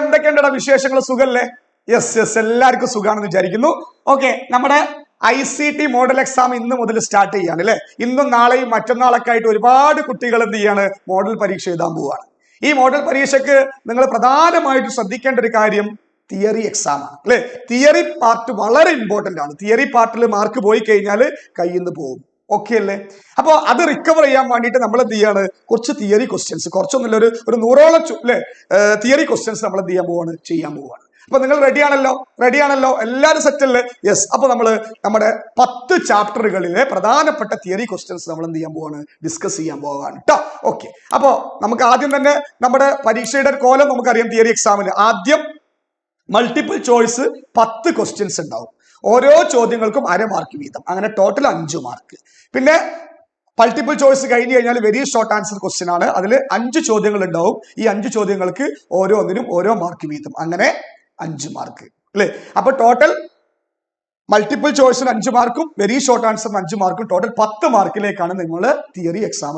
എന്തൊക്കെയുണ്ടോ വിശേഷങ്ങൾ? സുഖല്ലേ? യെസ് എല്ലാവർക്കും സുഖാണെന്ന് വിചാരിക്കുന്നു. ഓക്കെ, നമ്മുടെ ICT മോഡൽ എക്സാം ഇന്ന് മുതൽ സ്റ്റാർട്ട് ചെയ്യാണ് അല്ലെ. ഇന്നും നാളെയും മറ്റന്നാളൊക്കെ ആയിട്ട് ഒരുപാട് കുട്ടികൾ എന്ത് ചെയ്യാണ്, മോഡൽ പരീക്ഷ എഴുതാൻ പോവുകയാണ്. ഈ മോഡൽ പരീക്ഷയ്ക്ക് നിങ്ങൾ പ്രധാനമായിട്ടും ശ്രദ്ധിക്കേണ്ട ഒരു കാര്യം തിയറി എക്സാം ആണ് അല്ലെ. തിയറി പാർട്ട് വളരെ ഇമ്പോർട്ടന്റ് ആണ്. തിയറി പാർട്ടിൽ മാർക്ക് പോയി കഴിഞ്ഞാൽ കയ്യിൽ നിന്ന് പോകും. ഓക്കെ അല്ലേ? അപ്പൊ അത് റിക്കവർ ചെയ്യാൻ വേണ്ടിയിട്ട് നമ്മൾ എന്ത് ചെയ്യാണ്, കുറച്ച് തിയറി ക്വസ്റ്റ്യൻസ്, കുറച്ചൊന്നുമില്ല, ഒരു 100ഓളം അല്ലെ തിയറി ക്വസ്റ്റ്യൻസ് നമ്മൾ എന്ത് ചെയ്യാൻ പോവാണ്. അപ്പൊ നിങ്ങൾ റെഡിയാണല്ലോ എല്ലാവരും സെറ്റ് അല്ലേ? യെസ്. അപ്പൊ നമ്മുടെ 10 ചാപ്റ്ററുകളിലെ പ്രധാനപ്പെട്ട തിയറി ക്വസ്റ്റ്യൻസ് നമ്മൾ എന്ത് ചെയ്യാൻ പോവാണ്, ഡിസ്കസ് ചെയ്യാൻ പോവാണ് കേട്ടോ. ഓക്കെ, അപ്പൊ നമുക്ക് ആദ്യം തന്നെ നമ്മുടെ പരീക്ഷയുടെ കോലം നമുക്കറിയാം. തിയറി എക്സാമിൽ ആദ്യം മൾട്ടിപ്പിൾ ചോയ്സ് 10 ക്വസ്റ്റ്യൻസ് ഉണ്ടാവും. ഓരോ ചോദ്യങ്ങൾക്കും 1/2 മാർക്ക് വീതം, അങ്ങനെ ടോട്ടൽ 5 മാർക്ക്. പിന്നെ മൾട്ടിപ്പിൾ ചോയ്സ് കഴിഞ്ഞ് കഴിഞ്ഞാൽ വെരി ഷോർട്ട് ആൻസർ ക്വസ്റ്റ്യൻ ആണ്. അതിൽ 5 ചോദ്യങ്ങൾ ഉണ്ടാവും. ഈ 5 ചോദ്യങ്ങൾക്ക് ഓരോന്നിനും ഓരോ മാർക്ക് വീതം, അങ്ങനെ 5 മാർക്ക് അല്ലെ. അപ്പൊ ടോട്ടൽ മൾട്ടിപ്പിൾ ചോയ്സിന് 5 മാർക്കും വെരി ഷോർട്ട് ആൻസറിന് 5 മാർക്കും, ടോട്ടൽ 10 മാർക്കിലേക്കാണ് നിങ്ങൾ തിയറി എക്സാം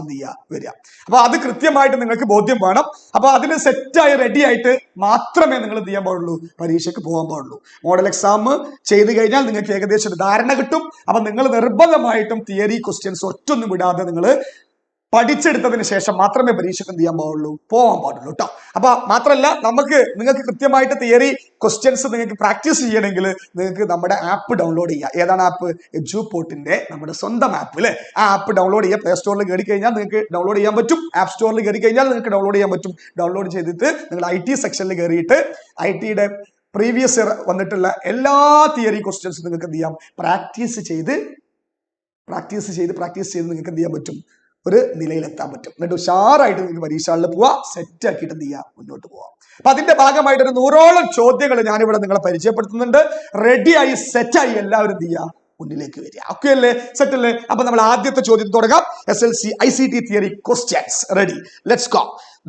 വരിക. അപ്പൊ അത് കൃത്യമായിട്ട് നിങ്ങൾക്ക് ബോധ്യം വേണം. അപ്പൊ അതിന് സെറ്റായി റെഡി ആയിട്ട് മാത്രമേ നിങ്ങൾ എന്ത് ചെയ്യാൻ പാടുള്ളൂ, പരീക്ഷയ്ക്ക് പോകാൻ പാടുള്ളൂ. മോഡൽ എക്സാം ചെയ്ത് കഴിഞ്ഞാൽ നിങ്ങൾക്ക് ഏകദേശം ഒരു ധാരണ കിട്ടും. അപ്പൊ നിങ്ങൾ നിർബന്ധമായിട്ടും തിയറി ക്വസ്റ്റ്യൻസ് ഒറ്റൊന്നും വിടാതെ നിങ്ങൾ പഠിച്ചെടുത്തതിന് ശേഷം മാത്രമേ പരീക്ഷയ്ക്ക് എന്ത് ചെയ്യാൻ പോകാൻ പാടുള്ളൂ കേട്ടോ. അപ്പൊ മാത്രമല്ല, നിങ്ങൾക്ക് കൃത്യമായിട്ട് തിയറി ക്വസ്റ്റ്യൻസ് നിങ്ങൾക്ക് പ്രാക്ടീസ് ചെയ്യണമെങ്കിൽ നിങ്ങൾക്ക് നമ്മുടെ ആപ്പ് ഡൗൺലോഡ് ചെയ്യുക. ഏതാണ് ആപ്പ്? എഡ്യൂപോർട്ടിന്റെ നമ്മുടെ സ്വന്തം ആപ്പ് അല്ലെ. ആ ആപ്പ് ഡൗൺലോഡ് ചെയ്യുക. പ്ലേ സ്റ്റോറിൽ കയറി കഴിഞ്ഞാൽ നിങ്ങൾക്ക് ഡൗൺലോഡ് ചെയ്യാൻ പറ്റും. ആപ്പ് സ്റ്റോറിൽ കയറി കഴിഞ്ഞാൽ നിങ്ങൾക്ക് ഡൗൺലോഡ് ചെയ്യാൻ പറ്റും. ഡൗൺലോഡ് ചെയ്തിട്ട് നിങ്ങൾ IT സെക്ഷനിൽ കയറിയിട്ട് ITയുടെ പ്രീവിയസ് ഇയർ വന്നിട്ടുള്ള എല്ലാ തിയറി ക്വസ്റ്റ്യൻസും നിങ്ങൾക്ക് എന്ത് ചെയ്യാം, പ്രാക്ടീസ് ചെയ്ത് നിങ്ങൾക്ക് എന്ത് ചെയ്യാൻ പറ്റും, ഒരു നിലയിലെത്താൻ പറ്റും. എന്നിട്ട് ഉഷാറായിട്ട് നിങ്ങൾക്ക് പരീക്ഷകളിൽ പോവാ, സെറ്റ് ആക്കിയിട്ട് എന്ത് ചെയ്യാം, മുന്നോട്ട് പോവാം. അപ്പൊ അതിന്റെ ഭാഗമായിട്ട് ഒരു 100ഓളം ചോദ്യങ്ങൾ ഞാനിവിടെ നിങ്ങളെ പരിചയപ്പെടുത്തുന്നുണ്ട്. റെഡിയായി സെറ്റായി എല്ലാവരും എന്ത് ചെയ്യുക, മുന്നിലേക്ക് വരിക. ഓക്കെ അല്ലേ? സെറ്റ് അല്ലേ? അപ്പൊ നമ്മൾ ആദ്യത്തെ ചോദ്യം തുടങ്ങാം. SLC ICT theory questions. Ready, let's go.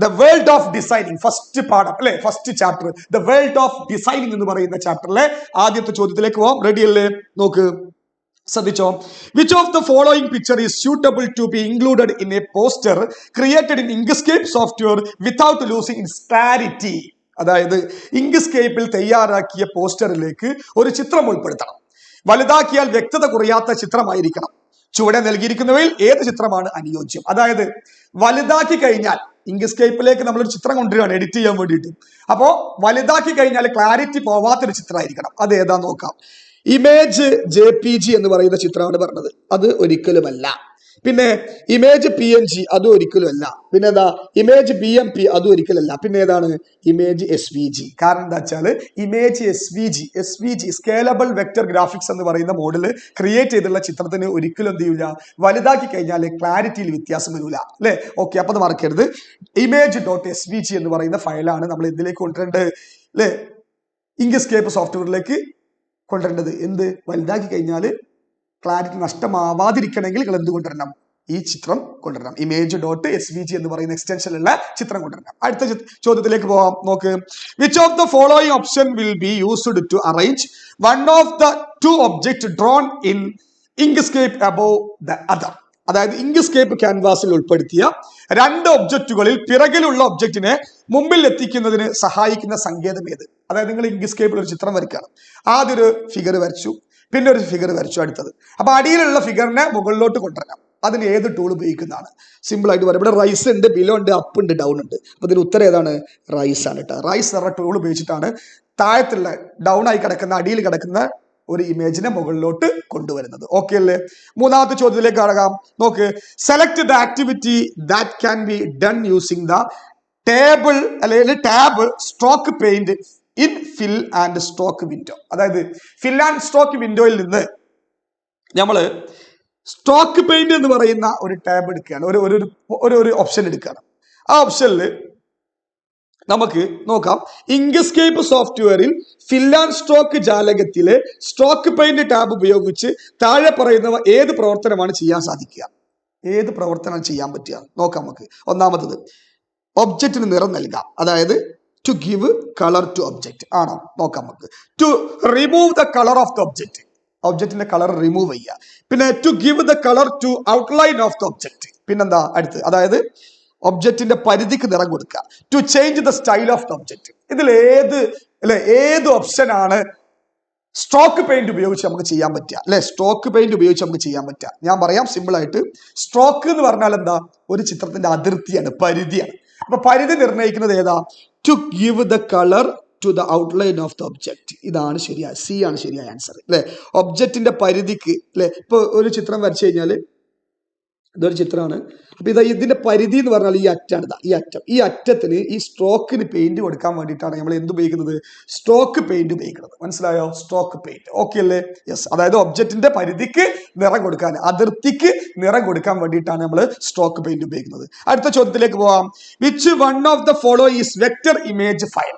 The world of designing, first പാഠം അല്ലെ, first chapter the world of designing എന്ന് പറയുന്ന ചാപ്റ്ററിലെ ആദ്യത്തെ ചോദ്യത്തിലേക്ക് പോവാം. റെഡി അല്ലേ? നോക്ക്, ശ്രദ്ധിച്ചോ. Which of the following picture is suitable to be included in a poster created in Inkscape software without losing its clarity? അതായത് ഇങ്ക്സ്കേപ്പിൽ തയ്യാറാക്കിയ പോസ്റ്ററിലേക്ക് ഒരു ചിത്രം ഉൾപ്പെടുത്തണം. വലുതാക്കിയാൽ വ്യക്തത കുറയാത്ത ചിത്രമായിരിക്കണം. ചുവടെ നൽകിയിരിക്കുന്നവയിൽ ഏത് ചിത്രമാണ് അനുയോജ്യം? അതായത് വലുതാക്കി കഴിഞ്ഞാൽ ഇങ്ക്സ്കേപ്പിലേക്ക് നമ്മളൊരു ചിത്രം കൊണ്ടുവരികയാണ് എഡിറ്റ് ചെയ്യാൻ വേണ്ടിയിട്ട്. അപ്പോ വലുതാക്കി കഴിഞ്ഞാൽ ക്ലാരിറ്റി പോവാത്തൊരു ചിത്രമായിരിക്കണം. അത് ഏതാ നോക്കാം. ഇമേജ് JPG എന്ന് പറയുന്ന ചിത്രമാണ് പറഞ്ഞത്, അത് ഒരിക്കലുമല്ല. പിന്നെ ഇമേജ് PNG, അതും ഒരിക്കലുമല്ല. പിന്നെ ഏതാ, ഇമേജ് BMP, അതും ഒരിക്കലല്ല. പിന്നെ ഏതാണ്, ഇമേജ് SVG. കാരണം എന്താ വെച്ചാല് image SVG scalable vector graphics എന്ന് പറയുന്ന മോഡല് ക്രിയേറ്റ് ചെയ്തുള്ള ചിത്രത്തിന് ഒരിക്കലും എന്ത് ചെയ്യൂല, വലുതാക്കി കഴിഞ്ഞാൽ ക്ലാരിറ്റിയിൽ വ്യത്യാസം വരില്ല അല്ലെ. ഓക്കെ, അപ്പൊ അത് മറക്കരുത്. image.svg എന്ന് പറയുന്ന ഫയലാണ് നമ്മൾ ഇതിലേക്ക് കൊണ്ടുവരേണ്ടത് അല്ലെ, ഇങ്ക്സ്കേപ്പ് സോഫ്റ്റ്വെയറിലേക്ക് കൊണ്ടുവരേണ്ടത്. എന്ത്, വലുതാക്കി കഴിഞ്ഞാൽ ക്ലാരിറ്റി നഷ്ടമാവാതിരിക്കണമെങ്കിൽ നിങ്ങൾ എന്ത് കൊണ്ടുവരണം, ഈ ചിത്രം കൊണ്ടുവരണം. image.svg എന്ന് പറയുന്ന എക്സ്റ്റൻഷനിലുള്ള ചിത്രം കൊണ്ടുവരണം. അടുത്ത ചോദ്യത്തിലേക്ക് പോവാം. നോക്ക്, which of the following option will be used to arrange one of the 2 object drawn in Inkscape above the other? അതായത് ഇങ്ക്സ്കേപ്പ് ക്യാൻവാസിൽ ഉൾപ്പെടുത്തിയ 2 ഒബ്ജക്റ്റുകളിൽ പിറകിലുള്ള ഒബ്ജക്റ്റിനെ മുമ്പിൽ എത്തിക്കുന്നതിന് സഹായിക്കുന്ന സങ്കേതം ഏത്? അതായത് നിങ്ങൾ ഇങ്ക്സ്കേപ്പിൽ ഒരു ചിത്രം വരയ്ക്കുകയാണ്. ആദ്യം ഒരു ഫിഗർ വരച്ചു, പിന്നെ ഒരു ഫിഗർ വരച്ചു, അടുത്തത്. അപ്പൊ അടിയിലുള്ള ഫിഗറിനെ മുകളിലോട്ട് കൊണ്ടുവരണം. അതിന് ഏത് ടൂൾ ഉപയോഗിക്കുന്നതാണ്? സിമ്പിൾ ആയിട്ട് പറയാം. ഇവിടെ റൈസ് ഉണ്ട്, ബിലോ ഉണ്ട്, അപ്പ് ഉണ്ട്, ഡൗൺ ഉണ്ട്. അപ്പൊ ഇതിന് ഉത്തരം ഏതാണ്? റൈസ് ആണ് കേട്ടോ. റൈസ് എന്ന ടൂൾ ഉപയോഗിച്ചിട്ടാണ് താഴത്തുള്ള ഡൗൺ ആയി കിടക്കുന്ന, അടിയിൽ കിടക്കുന്ന ഒരു ഇമേജിനെ മുകളിലോട്ട് കൊണ്ടുവരുന്നത്. ഓക്കെ അല്ലേ? മൂന്നാമത്തെ ചോദ്യത്തിലേക്ക് കടക്കാം. നോക്ക്, select the activity that can be done using the table അല്ലെങ്കിൽ tab stroke paint in fill and stroke window. അതായത് ഫിൽ ആൻഡ് സ്ട്രോക്ക് വിൻഡോയിൽ നിന്ന് നമ്മള് സ്ട്രോക്ക് പെയിന്റ് എന്ന് പറയുന്ന ഒരു ടാബ് എടുക്കുകയാണ്, ഒരു ഓപ്ഷൻ എടുക്കുകയാണ്. ആ ഓപ്ഷനിൽ നമുക്ക് നോക്കാം, ഇങ്ക്സ്കേപ്പ് സോഫ്റ്റ്വെയറിൽ ഫിൽ ആൻഡ് സ്ട്രോക്ക് ജാലകത്തിലെ സ്ട്രോക്ക് പെയിന്റ് ടാബ് ഉപയോഗിച്ച് താഴെ പറയുന്നവ ഏത് പ്രവർത്തനമാണ് ചെയ്യാൻ സാധിക്കുക? ഏത് പ്രവർത്തനം ചെയ്യാൻ പറ്റുക നോക്കാം നമുക്ക്. ഒന്നാമത്തത്, ഒബ്ജക്റ്റിന് നിറം നൽകാം. അതായത് to give colour to object ആണോ? നോക്കാം നമുക്ക്. To remove the colour of the object, ഒബ്ജക്റ്റിന്റെ കളർ റിമൂവ് ചെയ്യുക. പിന്നെ to give the colour to outline of the object. പിന്നെന്താ അടുത്ത്? അതായത് ഒബ്ജക്റ്റിന്റെ പരിധിക്ക് നിറം കൊടുക്കുക. To change the style of the object. ഇതിൽ ഏത് ഓപ്ഷൻ ആണ് സ്ട്രോക്ക് പെയിന്റ് ഉപയോഗിച്ച് നമുക്ക് ചെയ്യാൻ പറ്റുക അല്ലെ? സ്ട്രോക്ക് പെയിന്റ് ഉപയോഗിച്ച് നമുക്ക് ചെയ്യാൻ പറ്റുക. ഞാൻ പറയാം സിമ്പിൾ ആയിട്ട്. സ്ട്രോക്ക് എന്ന് പറഞ്ഞാൽ എന്താ? ഒരു ചിത്രത്തിന്റെ അതിർത്തിയാണ്, പരിധിയാണ്. അപ്പൊ പരിധി നിർണ്ണയിക്കുന്നത് ഏതാ? To give the colour to the outline of the object. ഇതാണ് ശരിയായ, സി ആണ് ശരിയായ ആൻസർ അല്ലെ? ഒബ്ജക്റ്റിന്റെ പരിധിക്ക് അല്ലെ? ഇപ്പൊ ഒരു ചിത്രം വരച്ചു കഴിഞ്ഞാൽ ഇതൊരു ചിത്രമാണ്. അപ്പൊ ഇതിന്റെ പരിധി എന്ന് പറഞ്ഞാൽ ഈ അറ്റാണ്. ഈ അറ്റത്തിന് ഈ സ്ട്രോക്കിന് പെയിന്റ് കൊടുക്കാൻ വേണ്ടിയിട്ടാണ് നമ്മൾ എന്ത് ഉപയോഗിക്കുന്നത്? സ്ട്രോക്ക് പെയിന്റ് ഉപയോഗിക്കുന്നത്. മനസ്സിലായോ? Stroke paint. ഓക്കെ അല്ലേ? യെസ്. അതായത് ഒബ്ജക്റ്റിന്റെ പരിധിക്ക് നിറം കൊടുക്കാൻ, അതിർത്തിക്ക് നിറം കൊടുക്കാൻ വേണ്ടിയിട്ടാണ് നമ്മൾ സ്ട്രോക്ക് പെയിന്റ് ഉപയോഗിക്കുന്നത്. അടുത്ത ചോദ്യത്തിലേക്ക് പോവാം. Which one of the follow is vector image file?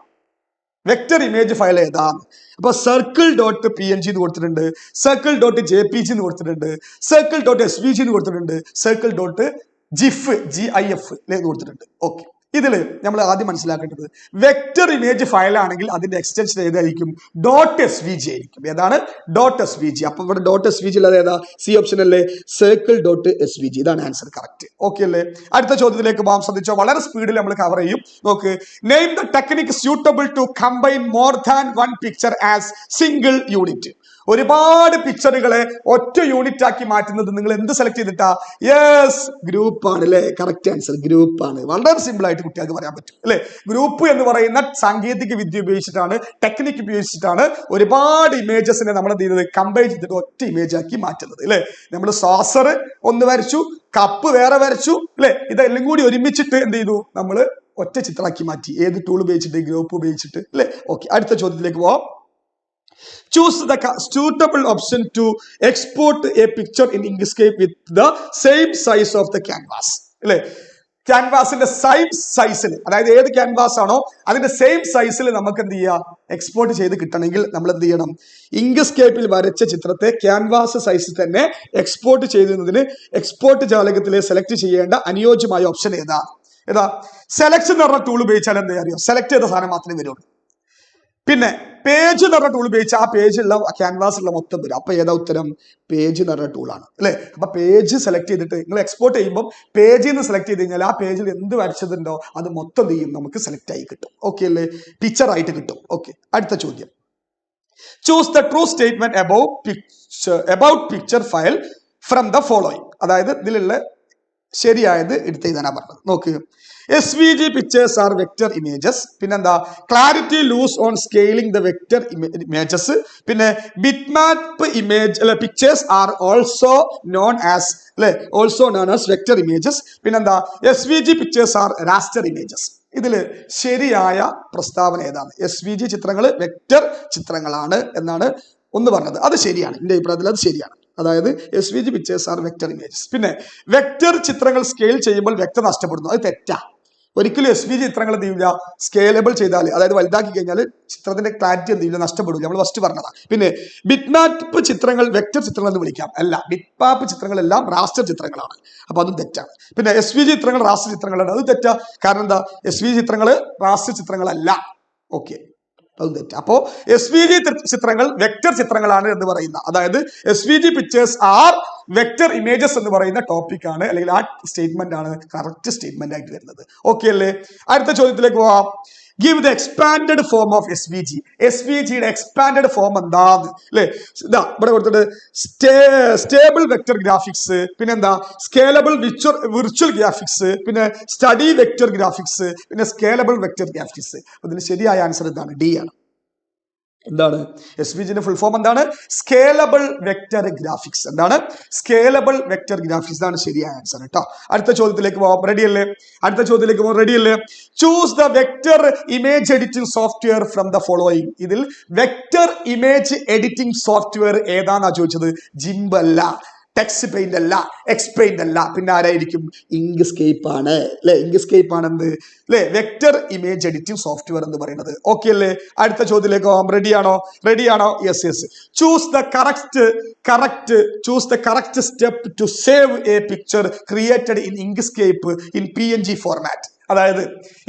Vector image file ഏതാണ്? അപ്പൊ സർക്കിൾ ഡോട്ട് PNG എന്ന് കൊടുത്തിട്ടുണ്ട്, സർക്കിൾ ഡോട്ട് JPG എന്ന് കൊടുത്തിട്ടുണ്ട്, സർക്കിൾ ഡോട്ട് SVG എന്ന് കൊടുത്തിട്ടുണ്ട്, സർക്കിൾ ഡോട്ട് GIF എന്ന് കൊടുത്തിട്ടുണ്ട്. ഓക്കെ, ഇതിൽ നമ്മൾ ആദ്യം മനസ്സിലാക്കേണ്ടത് വെക്ടർ ഇമേജ് ഫയൽ ആണെങ്കിൽ അതിന്റെ എക്സ്റ്റൻഷൻ ഏതായിരിക്കും? .svg ആയിരിക്കും. ഏതാണ്? .svg. അപ്പൊ ഇവിടെ .svg അല്ലാതെ ഏതാ? സി ഓപ്ഷൻ അല്ലേ? Circle .svg. ഇതാണ് ആൻസർ. കറക്റ്റ്. ഓക്കെ അല്ലേ? അടുത്ത ചോദ്യത്തിലേക്ക് പോകാൻ ശ്രദ്ധിച്ചോ. വളരെ സ്പീഡിൽ നമ്മൾ കവർ ചെയ്യും. നോക്ക്. Name the technique suitable to combine more than one picture as single unit. ഒരുപാട് പിക്ചറുകളെ ഒറ്റ യൂണിറ്റ് ആക്കി മാറ്റുന്നത് നിങ്ങൾ എന്ത് സെലക്ട് ചെയ്തിട്ടാ? യെസ്, ഗ്രൂപ്പ് ആണ് അല്ലെ? കറക്റ്റ് ആൻസർ ഗ്രൂപ്പ് ആണ്. വളരെ സിമ്പിൾ ആയിട്ട് കുട്ടികൾക്ക് പറയാൻ പറ്റും അല്ലെ? ഗ്രൂപ്പ് എന്ന് പറയുന്ന സാങ്കേതിക വിദ്യ ഉപയോഗിച്ചിട്ടാണ്, ടെക്നിക്ക് ഉപയോഗിച്ചിട്ടാണ് ഒരുപാട് ഇമേജസിനെ നമ്മൾ എന്ത് ചെയ്യുന്നത്? കമ്പൈൻ ചെയ്തിട്ട് ഒറ്റ ഇമേജ് ആക്കി മാറ്റുന്നത് അല്ലെ? നമ്മൾ സോസർ ഒന്ന് വരച്ചു, കപ്പ് വേറെ വരച്ചു അല്ലെ? ഇതെല്ലാം കൂടി ഒരുമിച്ചിട്ട് എന്ത് ചെയ്തു? നമ്മൾ ഒറ്റ ചിത്രമാക്കി മാറ്റി. ഏത് ടൂൾ ഉപയോഗിച്ചിട്ട്? ഗ്രൂപ്പ് ഉപയോഗിച്ചിട്ട് അല്ലെ? ഓക്കെ, അടുത്ത ചോദ്യത്തിലേക്ക് പോവാം. Choose the suitable option to export a picture in Inkscape with the same size of the canvas. അല്ലെ? ക്യാൻവാസിന്റെ സെയിം സൈസിൽ, അതായത് ഏത് ക്യാൻവാസ് ആണോ അതിന്റെ സെയിം സൈസിൽ നമുക്ക് എന്ത് ചെയ്യാം? എക്സ്പോർട്ട് ചെയ്ത് കിട്ടണമെങ്കിൽ നമ്മൾ എന്ത് ചെയ്യണം? ഇങ്ക്സ്കേപ്പിൽ വരച്ച ചിത്രത്തെ ക്യാൻവാസ് സൈസിൽ തന്നെ എക്സ്പോർട്ട് ചെയ്യുന്നതിന് എക്സ്പോർട്ട് ജാലകത്തിൽ സെലക്ട് ചെയ്യേണ്ട അനുയോജ്യമായ ഓപ്ഷൻ ഏതാ? സെലക്ഷൻ എന്ന് പറഞ്ഞ ടൂൾ ഉപയോഗിച്ചാൽ എന്താ അറിയോ? സെലക്ട് ചെയ്ത സാധനം മാത്രമേ വരുള്ളൂ. പിന്നെ പേജ് എന്ന് പറഞ്ഞ ടൂൾ ഉപയോഗിച്ച് ആ പേജുള്ള ക്യാൻവാസുള്ള മൊത്തം വരും. അപ്പൊ ഏതാ ഉത്തരം? പേജ് എന്ന് പറഞ്ഞ ടൂളാണ് അല്ലെ? അപ്പൊ പേജ് സെലക്ട് ചെയ്തിട്ട് നിങ്ങൾ എക്സ്പോർട്ട് ചെയ്യുമ്പോൾ പേജിൽ നിന്ന് സെലക്ട് ചെയ്ത് കഴിഞ്ഞാൽ ആ പേജിൽ എന്ത് വരച്ചതുണ്ടോ അത് മൊത്തം ചെയ്യും നമുക്ക് സെലക്ട് ആയി കിട്ടും. ഓക്കെ അല്ലേ? പിക്ചർ ആയിട്ട് കിട്ടും. ഓക്കെ, അടുത്ത ചോദ്യം. Choose the true statement about picture file from the following. അതായത് ഇതിലുള്ള ശരിയായത് എടുത്ത് എഴുതാനാ പറഞ്ഞത്. നോക്ക്. SVG pictures are vector images. പിന്നെന്താ? Clarity lose on scaling the vector images. പിന്നെ ബിറ്റ്മാപ്പ് ഇമേജ് അല്ലെ pictures are also known as vector images. പിന്നെന്താ? SVG pictures are raster images. ഇതിൽ ശരിയായ പ്രസ്താവന ഏതാണ്? SVG ചിത്രങ്ങൾ വെക്ടർ ചിത്രങ്ങളാണ് എന്നാണ് ഒന്ന് പറഞ്ഞത്. അത് ശരിയാണ്, എന്റെ അഭിപ്രായത്തിൽ അത് ശരിയാണ്. അതായത് SVG pictures R vector images. പിന്നെ വെക്ടർ ചിത്രങ്ങൾ സ്കെയിൽ ചെയ്യുമ്പോൾ വ്യക്തത നഷ്ടപ്പെടുന്നു. അത് തെറ്റാ. ഒരിക്കലും SVG ചിത്രങ്ങൾ എന്ത് ചെയ്യില്ല? സ്കെയിലബിൾ ചെയ്താൽ, അതായത് വലുതാക്കി കഴിഞ്ഞാൽ ചിത്രത്തിന്റെ ക്ലാരിറ്റി എന്ത് ചെയ്യില്ല? നഷ്ടപ്പെടില്ല. നമ്മൾ ഫസ്റ്റ് പറഞ്ഞതാ. പിന്നെ ബിറ്റ്മാപ്പ് ചിത്രങ്ങൾ വെക്ടർ ചിത്രങ്ങൾ എന്ന് വിളിക്കാം. അല്ല, ബിറ്റ്മാപ്പ് ചിത്രങ്ങളെല്ലാം റാസ്റ്റർ ചിത്രങ്ങളാണ്. അപ്പൊ അതും തെറ്റാണ്. പിന്നെ SVG ചിത്രങ്ങൾ റാസ്റ്റർ ചിത്രങ്ങളാണ്. അത് തെറ്റാ. കാരണം എന്താ? SVG ചിത്രങ്ങൾ റാസ്റ്റർ ചിത്രങ്ങളല്ല. ഓക്കെ, അതും തെറ്റാ. അപ്പോ SVG ചിത്രങ്ങൾ വെക്ടർ ചിത്രങ്ങളാണ് എന്ന് പറയുന്ന, അതായത് SVG pictures R vector images എന്ന് പറയുന്ന ടോപ്പിക് ആണ്, അല്ലെങ്കിൽ ആ സ്റ്റേറ്റ്മെന്റ് ആണ് കറക്റ്റ് സ്റ്റേറ്റ്മെന്റ് ആയിട്ട് വരുന്നത്. ഓക്കെ അല്ലേ? അടുത്ത ചോദ്യത്തിലേക്ക് പോവാം. Give the expanded form of SVG. SVGയുടെ എക്സ്പാൻഡഡ് ഫോം എന്താന്ന് അല്ലെ? ഇതാ ഇവിടെ കൊടുത്തിട്ട് സ്റ്റേബിൾ വെക്ടർ ഗ്രാഫിക്സ്, പിന്നെന്താ? സ്കേലബിൾ വിർച്വൽ ഗ്രാഫിക്സ്, പിന്നെ സ്റ്റഡി വെക്ടർ ഗ്രാഫിക്സ്, പിന്നെ സ്കേലബിൾ വെക്ടർ ഗ്രാഫിക്സ്. അതിന് ശരിയായ ആൻസർ എന്താണ്? ഡി ആണ്. എന്താണ് SVGന്റെ ഫുൾ ഫോം? എന്താണ്? Scalable vector graphics. എന്താണ്? Scalable vector graphics. ഇതാണ് ശരിയായ ആൻസർ കേട്ടോ. അടുത്ത ചോദ്യത്തിലേക്ക് പോവാം. റെഡി അല്ലേ? അടുത്ത ചോദ്യത്തിലേക്ക് പോകാം. റെഡി അല്ലേ? Choose the vector image editing software from the following. ഇതിൽ വെക്ടർ ഇമേജ് എഡിറ്റിംഗ് സോഫ്റ്റ്വെയർ ഏതാന്നാ ചോദിച്ചത്? ജിംബ് അല്ല, ടെക്സ്റ്റ് പെയിന്റ് അല്ല, എക്സ്പെയിന്റ് അല്ല, പിന്നെ ആരായിരിക്കും? ഇങ്ക്സ്കേപ്പ് ആണ് അല്ലെ? ഇങ്ക്സ്കേപ്പ് ആണ് എന്ത് അല്ലെ? വെക്ടർ ഇമേജ് എഡിറ്റിംഗ് സോഫ്റ്റ്വെയർ എന്ന് പറയുന്നത്. ഓക്കെ അല്ലേ? അടുത്ത ചോദ്യത്തിലേക്ക് പോകാം. റെഡിയാണോ? Yes. Choose the correct step to save a picture created in Inkscape in PNG format. അതായത്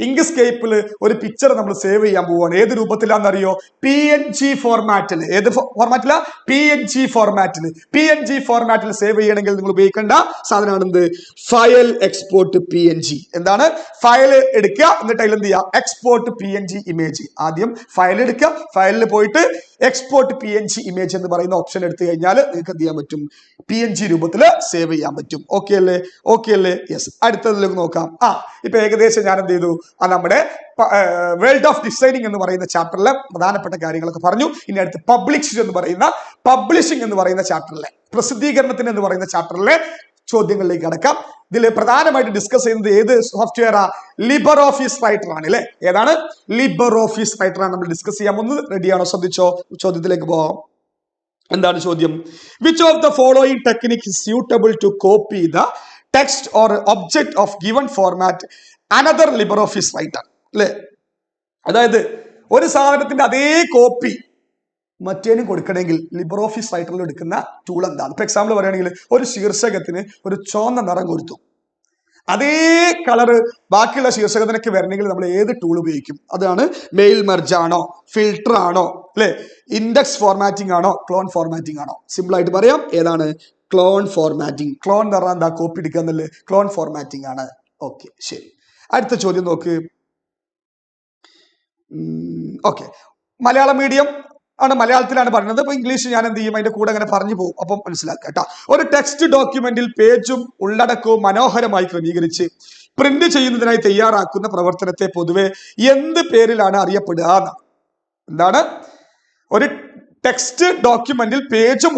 ഇങ്ക്സ്കേപ്പിൽ ഒരു പിക്ചർ നമ്മൾ സേവ് ചെയ്യാൻ പോവുകയാണ്. ഏത് രൂപത്തിലാണെന്നറിയോ? PNG ഫോർമാറ്റിൽ. ഏത് ഫോർമാറ്റിലാ? PNG ഫോർമാറ്റിൽ. PNG ഫോർമാറ്റിൽ സേവ് ചെയ്യണമെങ്കിൽ നിങ്ങൾ ഉപയോഗിക്കേണ്ട സാധനമാണ് എന്ത്? File export PNG. എന്താണ്? ഫയൽ എടുക്കുക, എന്നിട്ട് അതിൽ എന്ത് ചെയ്യുക? Export PNG image. ആദ്യം ഫയൽ എടുക്കുക, ഫയലിൽ പോയിട്ട് എക്സ്പോർട്ട് PNG ഇമേജ് എന്ന് പറയുന്ന ഓപ്ഷൻ എടുത്തു കഴിഞ്ഞാൽ നിങ്ങൾക്ക് എന്ത് ചെയ്യാൻ പറ്റും? PNG രൂപത്തിൽ സേവ് ചെയ്യാൻ പറ്റും. ഓക്കെ അല്ലേ? ഓക്കെ അല്ലേ? യെസ്. അടുത്തതിലേക്ക് നോക്കാം. ഇപ്പൊ ഏകദേശം ഞാൻ എന്ത് ചെയ്തു? നമ്മുടെ വേൾഡ് ഓഫ് ഡിസൈനിങ് എന്ന് പറയുന്ന ചാപ്റ്ററിലെ പ്രധാനപ്പെട്ട കാര്യങ്ങളൊക്കെ പറഞ്ഞു. ഇനി അടുത്ത് പബ്ലിഷിംഗ് എന്ന് പറയുന്ന ചാപ്റ്ററിലെ പ്രസിദ്ധീകരണത്തിന് എന്ന് പറയുന്ന ചാപ്റ്ററിലെ ചോദ്യങ്ങളിലേക്ക് കടക്കാം. ഇതിൽ പ്രധാനമായിട്ട് ഡിസ്കസ് ചെയ്യുന്നത് ഏത് സോഫ്റ്റ്വെയർ? ലിബർ ഓഫീസ് റൈറ്റർ ആണ് അല്ലെ? ഏതാണ്? ലിബർ ഓഫീസ് റൈറ്റർ ആണ് നമ്മൾ ഡിസ്കസ് ചെയ്യാൻ പോകുന്നത്. റെഡിയാണോ? ശ്രദ്ധിച്ചോ, ചോദ്യത്തിലേക്ക് പോവാം. എന്താണ് ചോദ്യം? Which of the following technique is suitable to copy the text or object of given format another LibreOffice Writer? അല്ലെ, അതായത് ഒരു സാധനത്തിന്റെ അതേ കോപ്പി മറ്റേനും കൊടുക്കണമെങ്കിൽ ലിബർ ഓഫീസ് റൈറ്ററിൽ എടുക്കുന്ന ടൂൾ എന്താണ്? ഇപ്പൊ എക്സാമ്പിൾ പറയുകയാണെങ്കിൽ ഒരു ശീർഷകത്തിന് ഒരു ചുവന്ന നിറം കൊടുത്തു, അതേ കളറ് ബാക്കിയുള്ള ശീർഷകത്തിനൊക്കെ വരണമെങ്കിൽ നമ്മൾ ഏത് ടൂൾ ഉപയോഗിക്കും? അതാണ് മെയിൽ മെർജ് ആണോ, ഫിൽട്ടർ ആണോ, അല്ലെ ഇൻഡെക്സ് ഫോർമാറ്റിംഗ് ആണോ, ക്ലോൺ ഫോർമാറ്റിംഗ് ആണോ? സിമ്പിൾ ആയിട്ട് പറയാം, ഏതാണ്? Clone formatting. ക്ലോൺ എന്ന് പറഞ്ഞാൽ എന്താ? കോപ്പി എടുക്കുക എന്നല്ലേ? ക്ലോൺ ഫോർമാറ്റിംഗ് ആണ്. ഓക്കെ, ശരി. അടുത്ത ചോദ്യം നോക്ക്. ഓക്കെ, മലയാളം മീഡിയം ആണ്, മലയാളത്തിലാണ് പറയുന്നത്. അപ്പൊ ഇംഗ്ലീഷ് ഞാൻ എന്ത് ചെയ്യും? അതിന്റെ കൂടെ അങ്ങനെ പറഞ്ഞു പോകും. അപ്പം മനസ്സിലാക്കുക കേട്ടോ. ഒരു ടെക്സ്റ്റ് ഡോക്യുമെന്റിൽ പേജും ഉള്ളടക്കവും മനോഹരമായി ക്രമീകരിച്ച് പ്രിന്റ് ചെയ്യുന്നതിനായി തയ്യാറാക്കുന്ന പ്രവർത്തനത്തെ പൊതുവെ എന്ത് പേരിലാണ് അറിയപ്പെടുക? എന്താണ്? ഒരു ടെക്സ്റ്റ് ഡോക്യുമെന്റിൽ പേജ്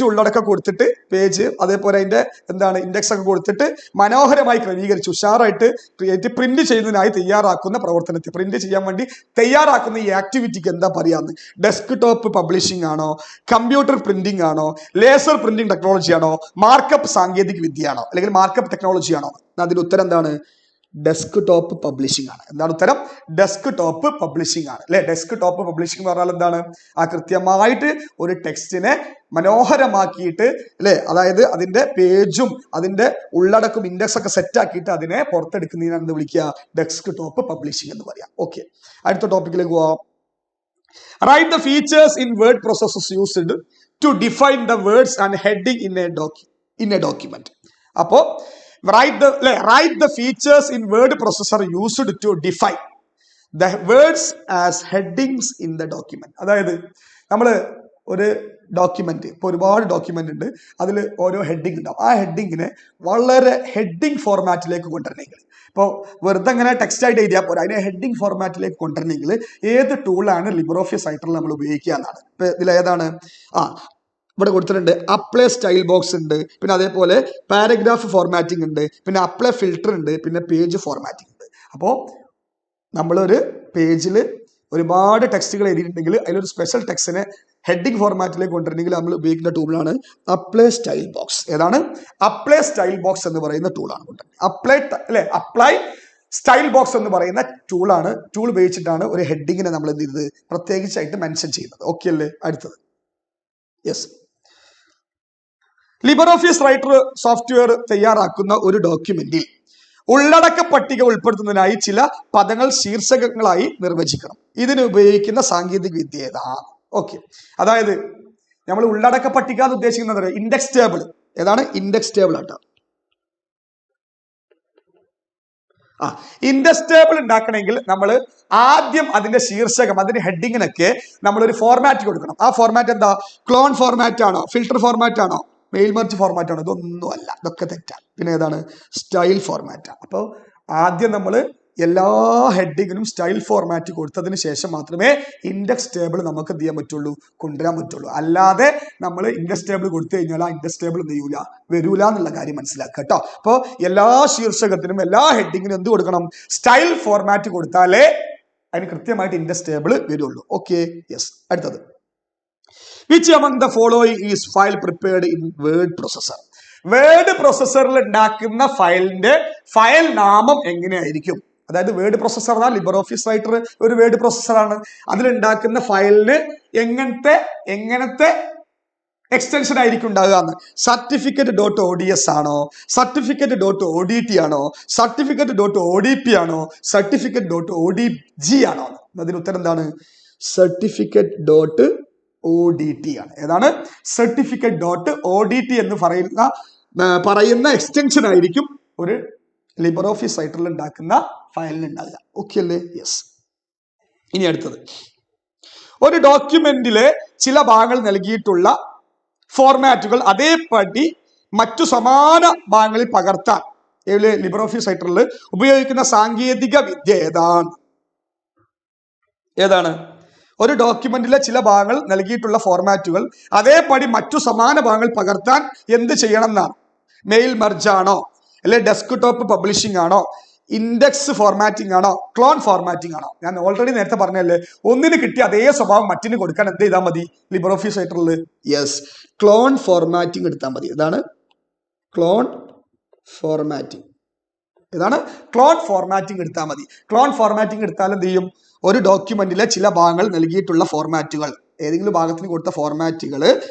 ഉള്ളടക്കം കൊടുത്തിട്ട് പേജ് അതേപോലെ അതിന്റെ എന്താണ് ഇൻഡെക്സ് ഒക്കെ കൊടുത്തിട്ട് മനോഹരമായി ക്രമീകരിച്ച് ഉഷാറായിട്ട് പ്രിന്റ് ചെയ്യുന്നതിനായി തയ്യാറാക്കുന്ന പ്രവർത്തനത്തെ, പ്രിന്റ് ചെയ്യാൻ വേണ്ടി തയ്യാറാക്കുന്ന ഈ ആക്ടിവിറ്റിക്ക് എന്താ പറയാന്ന്? ഡെസ്ക് ടോപ്പ് പബ്ലിഷിംഗ് ആണോ, കമ്പ്യൂട്ടർ പ്രിന്റിംഗ് ആണോ, ലേസർ പ്രിന്റിംഗ് ടെക്നോളജി ആണോ, മാർക്കപ്പ് സാങ്കേതിക വിദ്യ ആണോ, അല്ലെങ്കിൽ മാർക്കപ്പ് ടെക്നോളജി ആണോ? അതിന്റെ ഉത്തരം എന്താണ്? ഡെസ്ക് ടോപ്പ് പബ്ലിഷിംഗ് ആണ്. എന്താണ് ഉത്തരം? ഡെസ്ക് ടോപ്പ് പബ്ലിഷിംഗ് ആണ് അല്ലെ? ഡെസ്ക് ടോപ്പ് പബ്ലിഷിംഗ് എന്ന് പറഞ്ഞാൽ എന്താണ്? കൃത്യമായിട്ട് ഒരു ടെക്സ്റ്റിനെ മനോഹരമാക്കിയിട്ട് അല്ലെ, അതായത് അതിന്റെ പേജും അതിന്റെ ഉള്ളടക്കം ഇൻഡെക്സ് ഒക്കെ സെറ്റ് ആക്കിയിട്ട് അതിനെ പുറത്തെടുക്കുന്നതിനാണ് എന്ത് വിളിക്കുക? ഡെസ്ക് ടോപ്പ് പബ്ലിഷിംഗ് എന്ന് പറയാം. ഓക്കെ, അടുത്ത ടോപ്പിക്കിലേക്ക് പോവാം. Write the features in word processes used to define the words and heading in a document. അപ്പോ write the features in word processor used to define the words as headings in the document. അതായത് നമ്മൾ ഒരു document, ഇപ്പൊ ഒരുപാട് document ഉണ്ട്, അതിൽ ഓരോ heading ഉണ്ടാവും. ആ ഹെഡിങ്ങിനെ വളരെ ഹെഡിങ് ഫോർമാറ്റിലേക്ക് കൊണ്ടുവരണമെങ്കിൽ, ഇപ്പോൾ വെറുതെ അങ്ങനെ ടെക്സ്റ്റ് ആയിട്ട് എഴുതിയാൽ പോരാ, അതിനെ ഹെഡിങ് ഫോർമാറ്റിലേക്ക് കൊണ്ടുവരണമെങ്കിൽ ഏത് ടൂളാണ് ലിബർ ഓഫീസ് റൈറ്ററിൽ നമ്മൾ ഉപയോഗിക്കുക എന്നാണ്. ഇപ്പൊ ഇതിൽ ഏതാണ്? ഇവിടെ കൊടുത്തിട്ടുണ്ട് അപ്ലൈ സ്റ്റൈൽ ബോക്സ് ഉണ്ട്, പിന്നെ അതേപോലെ പാരഗ്രാഫ് ഫോർമാറ്റിംഗ് ഉണ്ട്, പിന്നെ അപ്ലൈ ഫിൽട്ടർ ഉണ്ട്, പിന്നെ പേജ് ഫോർമാറ്റിംഗ് ഉണ്ട്. അപ്പോൾ നമ്മളൊരു പേജിൽ ഒരുപാട് ടെക്സ്റ്റുകൾ എഴുതിയിട്ടുണ്ടെങ്കിൽ അതിലൊരു സ്പെഷ്യൽ ടെക്സ്റ്റിനെ ഹെഡിങ് ഫോർമാറ്റിലേക്ക് കൊണ്ടുവരണമെങ്കിൽ നമ്മൾ ഉപയോഗിക്കുന്ന ടൂളാണ് അപ്ലൈ സ്റ്റൈൽ ബോക്സ്. ഏതാണ്? അപ്ലൈ സ്റ്റൈൽ ബോക്സ് എന്ന് പറയുന്ന ടൂളാണ് കൊണ്ടുവരുന്നത്. അപ്ലൈ സ്റ്റൈൽ ബോക്സ് എന്ന് പറയുന്ന ടൂൾ ഉപയോഗിച്ചിട്ടാണ് ഒരു ഹെഡിങ്ങിനെ നമ്മൾ എന്ത് ചെയ്തത്? പ്രത്യേകിച്ചായിട്ട് മെൻഷൻ ചെയ്യുന്നത്. ഓക്കെ അല്ലേ? അടുത്തത്, yes. Libre Office writer software തയ്യാറാക്കുന്ന ഒരു ഡോക്യുമെന്റിൽ ഉള്ളടക്ക പട്ടിക ഉൾപ്പെടുത്തുന്നതിനായി ചില പദങ്ങൾ ശീർഷകങ്ങളായി നിർവചിക്കണം. ഇതിന് ഉപയോഗിക്കുന്ന സാങ്കേതിക വിദ്യ ഏതാണ്? ഓക്കെ, അതായത് നമ്മൾ ഉള്ളടക്ക പട്ടിക എന്ന് ഉദ്ദേശിക്കുന്നത് ഇൻഡെക്സ് ടേബിൾ. ഏതാണ്? ഇൻഡെക്സ് ടേബിൾ ആട്ടോ. ഇൻഡെക്സ് ടേബിൾ ഉണ്ടാക്കണമെങ്കിൽ നമ്മൾ ആദ്യം അതിന്റെ ശീർഷകം, അതിന്റെ ഹെഡിങ്ങിനൊക്കെ നമ്മളൊരു ഫോർമാറ്റ് കൊടുക്കണം. ആ ഫോർമാറ്റ് എന്താ? ക്ലോൺ ഫോർമാറ്റ് ആണോ, ഫിൽട്ടർ ഫോർമാറ്റ് ആണോ, മെയിൽ മെർജ് ഫോർമാറ്റ് ആണോ? ഇതൊന്നും അല്ല, ഇതൊക്കെ തെറ്റാണ്. പിന്നെ ഏതാണ്? സ്റ്റൈൽ ഫോർമാറ്റാണ്. അപ്പോൾ ആദ്യം നമ്മൾ എല്ലാ ഹെഡിങ്ങിനും സ്റ്റൈൽ ഫോർമാറ്റ് കൊടുത്തതിന് ശേഷം മാത്രമേ ഇൻഡെക്സ് ടേബിൾ നമുക്ക് എന്ത് ചെയ്യാൻ പറ്റുള്ളൂ? കൊണ്ടുവരാൻ പറ്റുള്ളൂ. അല്ലാതെ നമ്മൾ ഇൻഡെക്സ് ടേബിൾ കൊടുത്തു കഴിഞ്ഞാൽ ആ ഇൻഡെക്സ് ടേബിൾ എന്ത് ചെയ്യൂല? വരൂല എന്നുള്ള കാര്യം മനസ്സിലാക്കുക കേട്ടോ. അപ്പോൾ എല്ലാ ശീർഷകത്തിനും എല്ലാ ഹെഡിങ്ങിനും എന്ത് കൊടുക്കണം? സ്റ്റൈൽ ഫോർമാറ്റ് കൊടുത്താലേ അതിന് കൃത്യമായിട്ട് ഇൻഡെക്സ് ടേബിൾ വരുള്ളൂ. Okay, yes. അടുത്തത്, which among the following is file prepared in word processor? Word പ്രോസസ്സറിൽ ഉണ്ടാക്കുന്ന ഫയലിന്റെ ഫയൽ നാമം എങ്ങനെയായിരിക്കും? അതായത് വേർഡ് പ്രോസസ്സർ എന്നാൽ ലിബർ ഓഫീസ് റൈറ്റർ ഒരു വേർഡ് പ്രോസസ്സറാണ്. അതിലുണ്ടാക്കുന്ന ഫയലിന് എങ്ങനത്തെ എക്സ്റ്റൻഷൻ ആയിരിക്കും ഉണ്ടാകുക എന്ന്. സർട്ടിഫിക്കറ്റ് ഡോട്ട് ODS ആണോ, സർട്ടിഫിക്കറ്റ് ഡോട്ട് ODT ആണോ, സർട്ടിഫിക്കറ്റ് ഡോട്ട് ODP ആണോ, സർട്ടിഫിക്കറ്റ് ഡോട്ട് ODG ആണോ? അതിന് ഉത്തരം എന്താണ്? സർട്ടിഫിക്കറ്റ് ഡോട്ട് ODT ആണ്. ഏതാണ്? സർട്ടിഫിക്കറ്റ് ഡോട്ട് ODT എന്ന് പറയുന്ന എക്സ്റ്റൻഷൻ ആയിരിക്കും ഒരു ലിബർ ഓഫീസ് റൈറ്ററിൽ ഉണ്ടാക്കുന്ന ഫയലിൽ ഉണ്ടാകുക. ഓക്കെ അല്ലേ? യെസ്. ഇനി അടുത്തത്, ഒരു ഡോക്യുമെന്റിലെ ചില ഭാഗങ്ങൾ നൽകിയിട്ടുള്ള ഫോർമാറ്റുകൾ അതേപടി മറ്റു സമാന ഭാഗങ്ങളിൽ പകർത്താൻ ലിബർ ഓഫീസ് റൈറ്ററിൽ ഉപയോഗിക്കുന്ന സാങ്കേതിക വിദ്യ ഏതാണ്? ഒരു ഡോക്യുമെന്റിലെ ചില ഭാഗങ്ങൾ നൽകിയിട്ടുള്ള ഫോർമാറ്റുകൾ അതേപടി മറ്റു സമാന ഭാഗങ്ങൾ പകർത്താൻ എന്ത് ചെയ്യണം എന്നാണ്. മെയിൽ മെർജ് ആണോ, അല്ലെ ഡെസ്ക്ടോപ്പ് പബ്ലിഷിംഗ് ആണോ, ഇൻഡെക്സ് ഫോർമാറ്റിംഗ് ആണോ, ക്ലോൺ ഫോർമാറ്റിംഗ് ആണോ? ഞാൻ ഓൾറെഡി നേരത്തെ പറഞ്ഞല്ലേ, ഒന്നിന് കിട്ടിയ അതേ സ്വഭാവം മറ്റിന് കൊടുക്കാൻ എന്ത് ചെയ്താൽ മതി Libre Office റൈറ്ററിൽ? Yes, clone formatting എടുത്താൽ മതി. ഇതാണ് ക്ലോൺ ഫോർമാറ്റിംഗ്. ക്ലോൺ ഫോർമാറ്റിംഗ് എടുത്താൽ മതി. ക്ലോൺ ഫോർമാറ്റിംഗ് എടുത്താൽ എന്ത് ചെയ്യും? ഒരു ഡോക്യുമെന്റിലെ ചില ഭാഗങ്ങൾ നൽകിയിട്ടുള്ള ഫോർമാറ്റുകൾ, ഏതെങ്കിലും ഭാഗത്തിന് കൊടുത്ത ഫോർമാറ്റുകൾ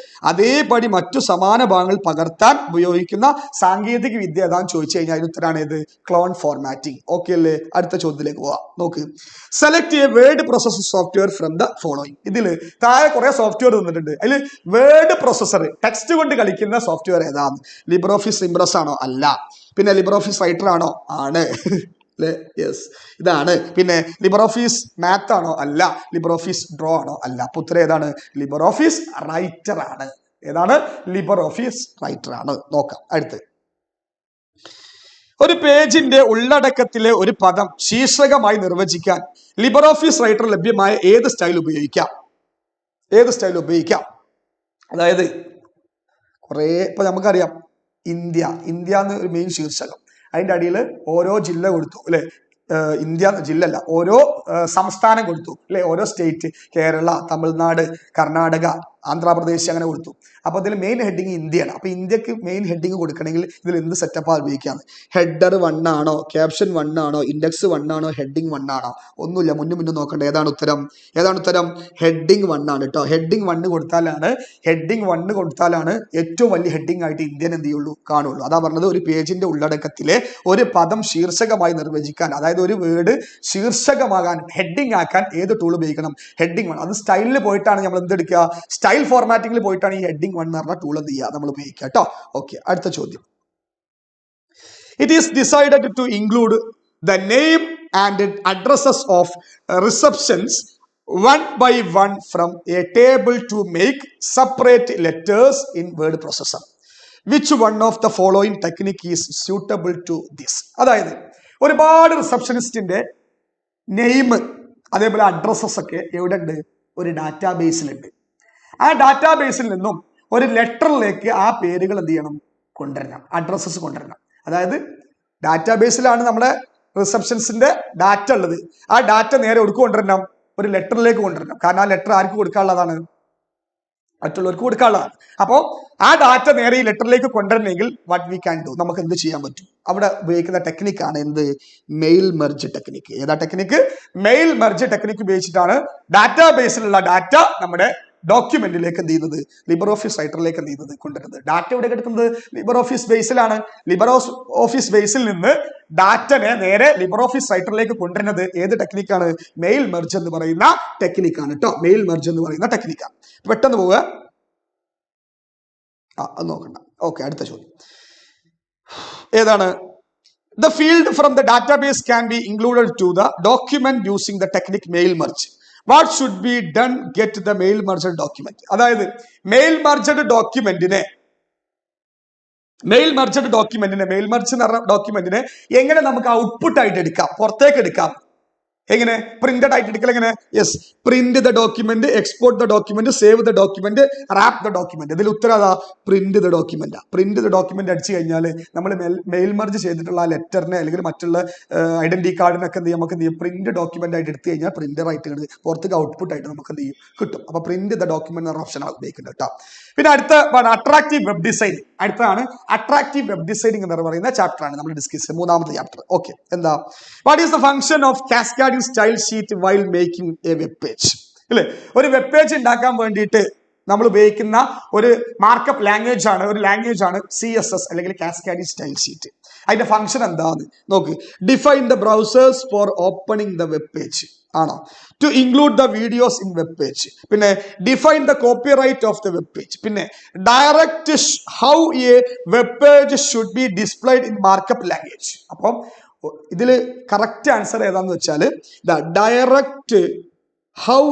അതേപടി മറ്റു സമാന ഭാഗങ്ങൾ പകർത്താൻ ഉപയോഗിക്കുന്ന സാങ്കേതിക വിദ്യ ഏതാന്ന് ചോദിച്ചു കഴിഞ്ഞാൽ അതിന് ഉത്തരമാണ് ഏത്? Clone formatting. ഓക്കെ അല്ലേ? അടുത്ത ചോദ്യത്തിലേക്ക് പോവാം. നോക്ക്, select A word processor software from the following. ഇതിൽ താഴെ കുറെ സോഫ്റ്റ്വെയർ തന്നിട്ടുണ്ട്. അതിൽ വേർഡ് പ്രോസസർ, ടെക്സ്റ്റ് കൊണ്ട് കളിക്കുന്ന സോഫ്റ്റ്വെയർ ഏതാണ്? ലിബർ ഓഫീസ് ഇംപ്രസ് ആണോ? അല്ല. പിന്നെ ലിബർ ഓഫീസ് റൈറ്റർ ആണോ? ആണ്. യെസ്, ഇതാണ്. പിന്നെ ലിബർ ഓഫീസ് മാത്ത് ആണോ? അല്ല. ലിബർ ഓഫീസ് ഡ്രോ ആണോ? അല്ല. അപ്പൊ ഉത്തരം ഏതാണ്? ലിബർ ഓഫീസ് റൈറ്റർ ആണ്. ഏതാണ്? ലിബർ ഓഫീസ് റൈറ്റർ ആണ്. നോക്കാം അടുത്ത്. ഒരു പേജിന്റെ ഉള്ളടക്കത്തിലെ ഒരു പദം ശീർഷകമായി നിർവചിക്കാൻ ലിബർ ഓഫീസ് റൈറ്റർ ലഭ്യമായ ഏത് സ്റ്റൈൽ ഉപയോഗിക്കാം? അതായത് കുറെ, ഇപ്പൊ നമുക്കറിയാം ഇന്ത്യ എന്ന് ഒരു മെയിൻ ശീർഷകം, അതിന്റെ അടിയിൽ ഓരോ ജില്ല കൊടുത്തു അല്ലെ, ഇന്ത്യ ജില്ല അല്ല, ഓരോ സംസ്ഥാനം കൊടുത്തു അല്ലെ, ഓരോ സ്റ്റേറ്റ്, കേരള, തമിഴ്നാട്, കർണാടക, ആന്ധ്രാപ്രദേശ് അങ്ങനെ കൊടുത്തു. അപ്പൊ അതിൽ മെയിൻ ഹെഡിങ് ഇന്ത്യയാണ്. അപ്പൊ ഇന്ത്യക്ക് മെയിൻ ഹെഡിങ് കൊടുക്കണമെങ്കിൽ ഇതിൽ എന്ത് സെറ്റപ്പാണ് ഉപയോഗിക്കാന്ന്? ഹെഡർ 1 ആണോ, ക്യാപ്ഷൻ 1 ആണോ, ഇൻഡെക്സ് 1 ആണോ, ഹെഡിങ് 1 ആണോ? ഒന്നുമില്ല, മുന്നും നോക്കണ്ട. ഏതാണ് ഉത്തരം? ഹെഡിങ് 1 ആണ് കേട്ടോ. ഹെഡിങ് 1 കൊടുത്താലാണ് ഏറ്റവും വലിയ ഹെഡിങ് ആയിട്ട് ഇന്ത്യൻ എന്ത് ചെയ്യുള്ളൂ, കാണുള്ളൂ. അതാ പറഞ്ഞത്, ഒരു പേജിന്റെ ഉള്ളടക്കത്തിലെ ഒരു പദം ശീർഷകമായി നിർവചിക്കാൻ, അതായത് ഒരു വേർഡ് ശീർഷകമാകാൻ, ഹെഡിങ് ആക്കാൻ ഏത് ടൂൾ ഉപയോഗിക്കണം? ഹെഡിങ് 1. അത് സ്റ്റൈലിൽ പോയിട്ടാണ് നമ്മൾ എന്തെടുക്കുക? സ്റ്റൈൽ ഫോർമാറ്റിംഗിൽ പോയിട്ടാണ് ഈ ഹെഡിങ് 1 എന്ന് പറഞ്ഞ ടൂൾ എന്ത് ചെയ്യുക, നമ്മൾ ഉപയോഗിക്കുക കേട്ടോ. ഓക്കെ, അടുത്ത ചോദ്യം. It is decided to include the name and addresses of receptions 1 by 1 from a table to make separate letters in word processor. Which one of the following technique is suitable to this? അതായത് ഒരുപാട് റിസപ്ഷനിസ്റ്റിന്റെ name അതേപോലെ addresses ഒക്കെ എവിടെ ഉണ്ട്? ഒരു ഡാറ്റാബേസിലുണ്ട്. ആ ഡാറ്റാബേസിൽ നിന്നും ഒരു ലെറ്ററിലേക്ക് ആ പേരുകൾ എന്ത് ചെയ്യണം? കൊണ്ടുവരണം, അഡ്രസ്സസ് കൊണ്ടുവരണം. അതായത് ഡാറ്റാബേസിലാണ് നമ്മുടെ റിസപ്ഷൻസിന്റെ ഡാറ്റ ഉള്ളത്. ആ ഡാറ്റ നേരെ ഒടുക്ക് കൊണ്ടുവരണം? ഒരു ലെറ്ററിലേക്ക് കൊണ്ടുവരണം. കാരണം ആ ലെറ്റർ ആർക്ക് കൊടുക്കാനുള്ളതാണ്? മറ്റുള്ളവർക്ക് കൊടുക്കാനുള്ളതാണ്. അപ്പോൾ ആ ഡാറ്റ നേരെ ഈ ലെറ്ററിലേക്ക് കൊണ്ടുവരണമെങ്കിൽ വാട്ട് വി ക്യാൻ ഡു, നമുക്ക് എന്ത് ചെയ്യാൻ പറ്റും? അവിടെ ഉപയോഗിക്കുന്ന ടെക്നിക്കാണ് എന്ത്? Mail merge technique. ഏതാ ടെക്നിക്ക്? മെയിൽ മെർജ് ടെക്നിക്ക് ഉപയോഗിച്ചിട്ടാണ് ഡാറ്റാബേസിലുള്ള ഡാറ്റ നമ്മുടെ ഡോക്യുമെന്റിലേക്ക് എന്ത് ചെയ്യുന്നത്? ലിബർ ഓഫീസ് റൈറ്ററിലേക്ക് എന്ത് ചെയ്യുന്നത്? കൊണ്ടുവരുന്നത്. ഡാറ്റ ഇവിടെ എടുക്കുന്നത് ലിബർ ഓഫീസ് ബേസിലാണ്. ലിബർ ഓഫീസ് ബേസിൽ നിന്ന് ഡാറ്റനെ നേരെ ലിബർ ഓഫീസ് റൈറ്ററിലേക്ക് കൊണ്ടുവരുന്നത് ഏത് ടെക്നിക്കാണ്? മെയിൽ മെർജ് എന്ന് പറയുന്ന ടെക്നിക്കാണ് കേട്ടോ. മെയിൽ മെർജ് എന്ന് പറയുന്ന ടെക്നിക്കാണ്. പെട്ടെന്ന് പോവുക, അത് നോക്കണ്ട. ഓക്കെ, അടുത്ത ചോദ്യം ഏതാണ്? The field from the database can be included to the document using the technique mail merge. What should be done get the mail merged document? അതായത് മെയിൽ മെർജ് ഡോക്യുമെന്റിനെ എങ്ങനെ നമുക്ക് ഔട്ട്പുട്ട് ആയിട്ട് എടുക്കാം, പുറത്തേക്ക് എടുക്കാം? എങ്ങനെ? പ്രിന്റഡ് ആയിട്ട് എടുക്കൽ എങ്ങനെ? Yes, print the document, export the document, save the document, wrap the document. ഇതിൽ ഉത്തരം അതാ, print the document. Print the document അടിച്ചു കഴിഞ്ഞാൽ നമ്മൾ മെയിൽ മെർജ് ചെയ്തിട്ടുള്ള ആ ലെറ്ററിനെ അല്ലെങ്കിൽ മറ്റുള്ള ഐഡന്റിറ്റി കാർഡിനൊക്കെ എന്ത് ചെയ്യും? നമുക്ക് എന്ത് ചെയ്യും? പ്രിന്റ് ഡോക്യുമെന്റ് ആയിട്ട് എടുത്തു കഴിഞ്ഞാൽ പ്രിന്റർ ആയിട്ട് പുറത്തേക്ക് ഔട്ട്പുട്ട് ആയിട്ട് നമുക്ക് എന്ത് ചെയ്യും? കിട്ടും. അപ്പൊ പ്രിന്റ് ദ ഡോക്യുമെന്റ് എന്ന ഓപ്ഷനാണ് ഉപയോഗിക്കുന്നത് കേട്ടോ. പിന്നെ അടുത്ത അട്രാക്റ്റീവ് വെബ് ഡിസൈനിങ്. അടുത്താണ് അട്രാക്റ്റീവ് വെബ് ഡിസൈനിങ് എന്ന് പറയുന്ന ചാപ്റ്റർ ആണ് നമ്മൾ ഡിസ്കസ് ചെയ്യുന്നത്, മൂന്നാമത്തെ ചാപ്റ്റർ. ഓക്കെ, എന്താ? What is the function of cascading style sheet while making A web page? അല്ലേ, ഒരു വെബ് പേജ് ഉണ്ടാക്കാൻ വേണ്ടിയിട്ട് നമ്മൾ ഉപയോഗിക്കുന്ന ഒരു മാർക്കപ്പ് ലാംഗ്വേജ് ആണ്, ഒരു ലാംഗ്വേജ് ആണ് CSS അല്ലെങ്കിൽ കാസ്കാഡിംഗ് സ്റ്റൈൽ ഷീറ്റ്. അതിന്റെ ഫംഗ്ഷൻ എന്താന്ന് നോക്ക്. Define the browsers for opening the web page ആണോ, to include the videos in web page, പിന്നെ define the copyright of the web page, പിന്നെ direct how a web page should be displayed in markup language. അപ്പം ഇതിൽ correct answer ഏതാന്ന് വെച്ചാൽ direct how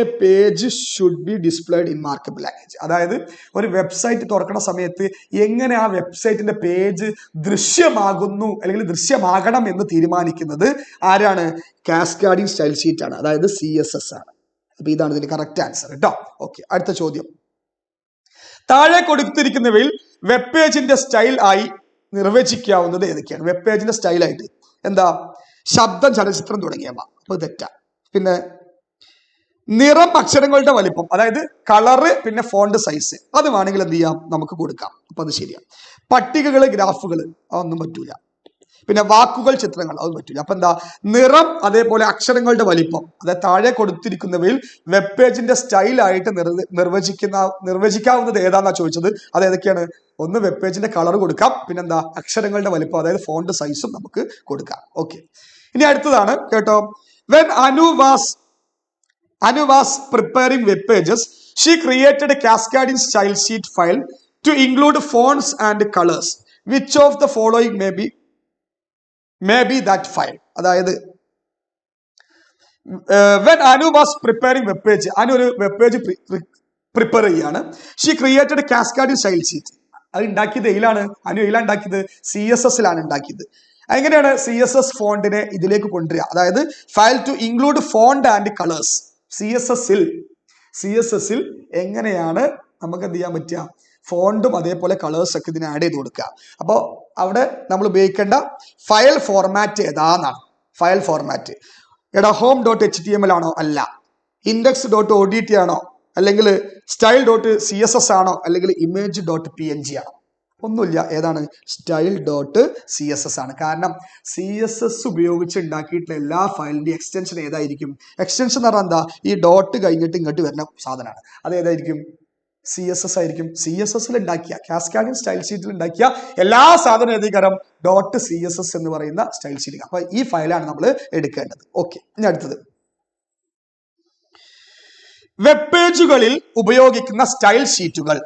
a page should be displayed in markup language. അതായത് ഒരു website തുറക്കുന്ന സമയത്ത് എങ്ങനെ ആ വെബ്സൈറ്റിന്റെ പേജ് ദൃശ്യമാകുന്നു അല്ലെങ്കിൽ ദൃശ്യമാകണം എന്ന് തീരുമാനിക്കുന്നത് ആരാണ്? കാസ്കാഡിംഗ് സ്റ്റൈൽ ഷീറ്റ് ആണ്, അതായത് CSS ആണ്. അപ്പൊ ഇതാണ് ഇതിന്റെ കറക്റ്റ് ആൻസർ കേട്ടോ. ഓക്കെ, അടുത്ത ചോദ്യം. താഴെ കൊടുത്തിരിക്കുന്നവയിൽ വെബ് പേജിന്റെ സ്റ്റൈൽ ആയി നിർവചിക്കാവുന്നത് ഏതൊക്കെയാണ്? വെബ് പേജിന്റെ സ്റ്റൈലായിട്ട് എന്താ? ശബ്ദം, ചലച്ചിത്രം തുടങ്ങിയവ. അപ്പൊ തെറ്റാ. പിന്നെ നിറം, അക്ഷരങ്ങളുടെ വലിപ്പം, അതായത് കളറ്, പിന്നെ ഫോണ്ട് സൈസ്, അത് വേണമെങ്കിൽ എന്ത് ചെയ്യാം, നമുക്ക് കൊടുക്കാം. അപ്പൊ അത് ശരിയാ. പട്ടികകള്, ഗ്രാഫുകള്, അതൊന്നും പറ്റൂല. പിന്നെ വാക്കുകൾ, ചിത്രങ്ങൾ, അതൊന്നും പറ്റൂല. അപ്പൊ എന്താ? നിറം, അതേപോലെ അക്ഷരങ്ങളുടെ വലിപ്പം, അതായത് താഴെ കൊടുത്തിരിക്കുന്നവയിൽ വെബ് പേജിന്റെ സ്റ്റൈലായിട്ട് നിർവചിക്കാവുന്നത് ഏതാന്നാ ചോദിച്ചത്. അത് ഏതൊക്കെയാണ്? ഒന്ന് വെബ് പേജിന്റെ കളർ കൊടുക്കാം, പിന്നെന്താ? അക്ഷരങ്ങളുടെ വലിപ്പം, അതായത് ഫോണ്ട് സൈസും നമുക്ക് കൊടുക്കാം. ഓക്കെ, ഇനി അടുത്തതാണ് കേട്ടോ. When Anu was preparing web pages, she created a cascading style sheet file to include fonts and colors. Which of the following may be that file? അതായത് when Anu was preparing web page, Anu ഒരു web page prepare ചെയ്യാണ്. She created a cascading style sheet. അത് ഉണ്ടാക്കിയത് എയിലാണ്? അനു എയിലാണ് ഉണ്ടാക്കിയത്? CSS-ലാണ് ഉണ്ടാക്കിയത്. എങ്ങനെയാണ് CSS ഫോണ്ടിനെ ഇതിലേക്ക് കൊണ്ടുവരിക? അതായത് file to include font and colours. CSS-ൽ എങ്ങനെയാണ് നമുക്ക് എന്ത് ചെയ്യാൻ പറ്റുക? ഫോണ്ടും അതേപോലെ കളേഴ്സ് ഒക്കെ ഇതിന് ആഡ് ചെയ്ത് കൊടുക്കുക. അപ്പോൾ അവിടെ നമ്മൾ ഉപയോഗിക്കേണ്ട ഫയൽ ഫോർമാറ്റ് ഏതാന്നാണ്. ഫയൽ ഫോർമാറ്റ് home.html ആണോ? അല്ല. index.odt ആണോ? അല്ലെങ്കിൽ style.css ആണോ? അല്ലെങ്കിൽ image.png ആണോ? ഒന്നുമില്ല. ഏതാണ്? style.css ആണ്. കാരണം CSS ഉപയോഗിച്ച് ഉണ്ടാക്കിയിട്ടുള്ള എല്ലാ ഫയലിന്റെ എക്സ്റ്റൻഷൻ ഏതായിരിക്കും? എക്സ്റ്റൻഷൻ എന്ന് പറഞ്ഞാൽ എന്താ? ഈ ഡോട്ട് കഴിഞ്ഞിട്ട് ഇങ്ങോട്ട് വരുന്ന സാധനമാണ്. അത് ഏതായിരിക്കും? CSS ആയിരിക്കും. CSS-ൽ ഉണ്ടാക്കിയ കാസ്കാഡിംഗ് സ്റ്റൈൽ ഷീറ്റിൽ ഉണ്ടാക്കിയ എല്ലാ സാധനവും ഏതായിരിക്കും? .css എന്ന് പറയുന്ന സ്റ്റൈൽ ഷീറ്റ്. അപ്പൊ ഈ ഫയലാണ് നമ്മൾ എടുക്കേണ്ടത്. ഓക്കെ, ഇനി അടുത്തത്. വെബ് പേജുകളിൽ ഉപയോഗിക്കുന്ന സ്റ്റൈൽ ഷീറ്റുകൾ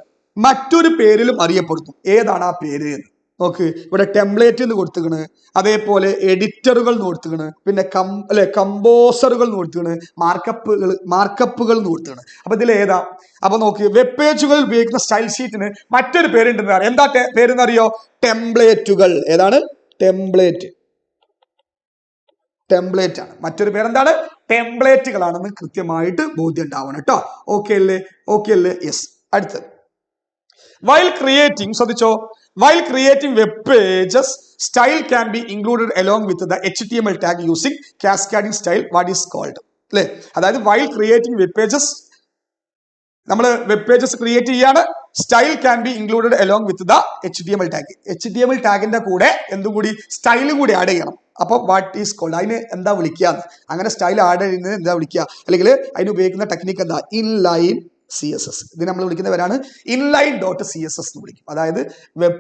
മറ്റൊരു പേരിലും അറിയപ്പെടുന്നു. ഏതാണ് ആ പേര് എന്ന് നോക്ക്. ഇവിടെ ടെംപ്ലേറ്റ് എന്ന് കൊടുത്തുകണ്, അതേപോലെ എഡിറ്ററുകൾ എന്ന് കൊടുത്തുകണ്, പിന്നെ കമ്പോസറുകൾ എന്ന് കൊടുത്തുകണ്, മാർക്കപ്പുകൾ എന്ന് കൊടുത്തുകണ്. അപ്പൊ ഇതിൽ ഏതാ? അപ്പൊ നോക്ക്, വെബ് പേജുകളിൽ ഉപയോഗിക്കുന്ന സ്റ്റൈൽ ഷീറ്റിന് മറ്റൊരു പേരുണ്ടെന്ന് അറിയാം. എന്താ പേരെന്ന് അറിയോ? ടെംപ്ലേറ്റുകൾ. ഏതാണ്? ടെംപ്ലേറ്റ് ആണ്. മറ്റൊരു പേരെന്താണ്? ടെംപ്ലേറ്റുകളാണെന്ന് കൃത്യമായിട്ട് ബോധ്യം ഉണ്ടാവണം കേട്ടോ. ഓക്കെ അല്ലേ? യെസ്. അടുത്തത്. While creating web pages, style can be included along with the HTML tag using cascading style. What is called? അല്ലേ? അതായത് while creating web pages, നമ്മൾ വെബ് പേജസ് ക്രിയേറ്റ് ചെയ്യാണ്. Style can be included along with the HTML tag. HTML ടാഗിന്റെ കൂടെ എന്തും കൂടി സ്റ്റൈലും കൂടി add ചെയ്യണം. അപ്പൊ വാട്ട് ഈസ് കോൾഡ്? അതിന് എന്താ വിളിക്കുക? അങ്ങനെ സ്റ്റൈൽ ആഡ് ചെയ്യുന്നത് എന്താ വിളിക്കുക? അല്ലെങ്കിൽ അതിന് ഉപയോഗിക്കുന്ന ടെക്നിക്ക് എന്താ? Inline CSS. ഇതിന് നമ്മൾ വിളിക്കുന്നവരാണ് inline.css എന്ന് വിളിക്കും. അതായത് വെബ്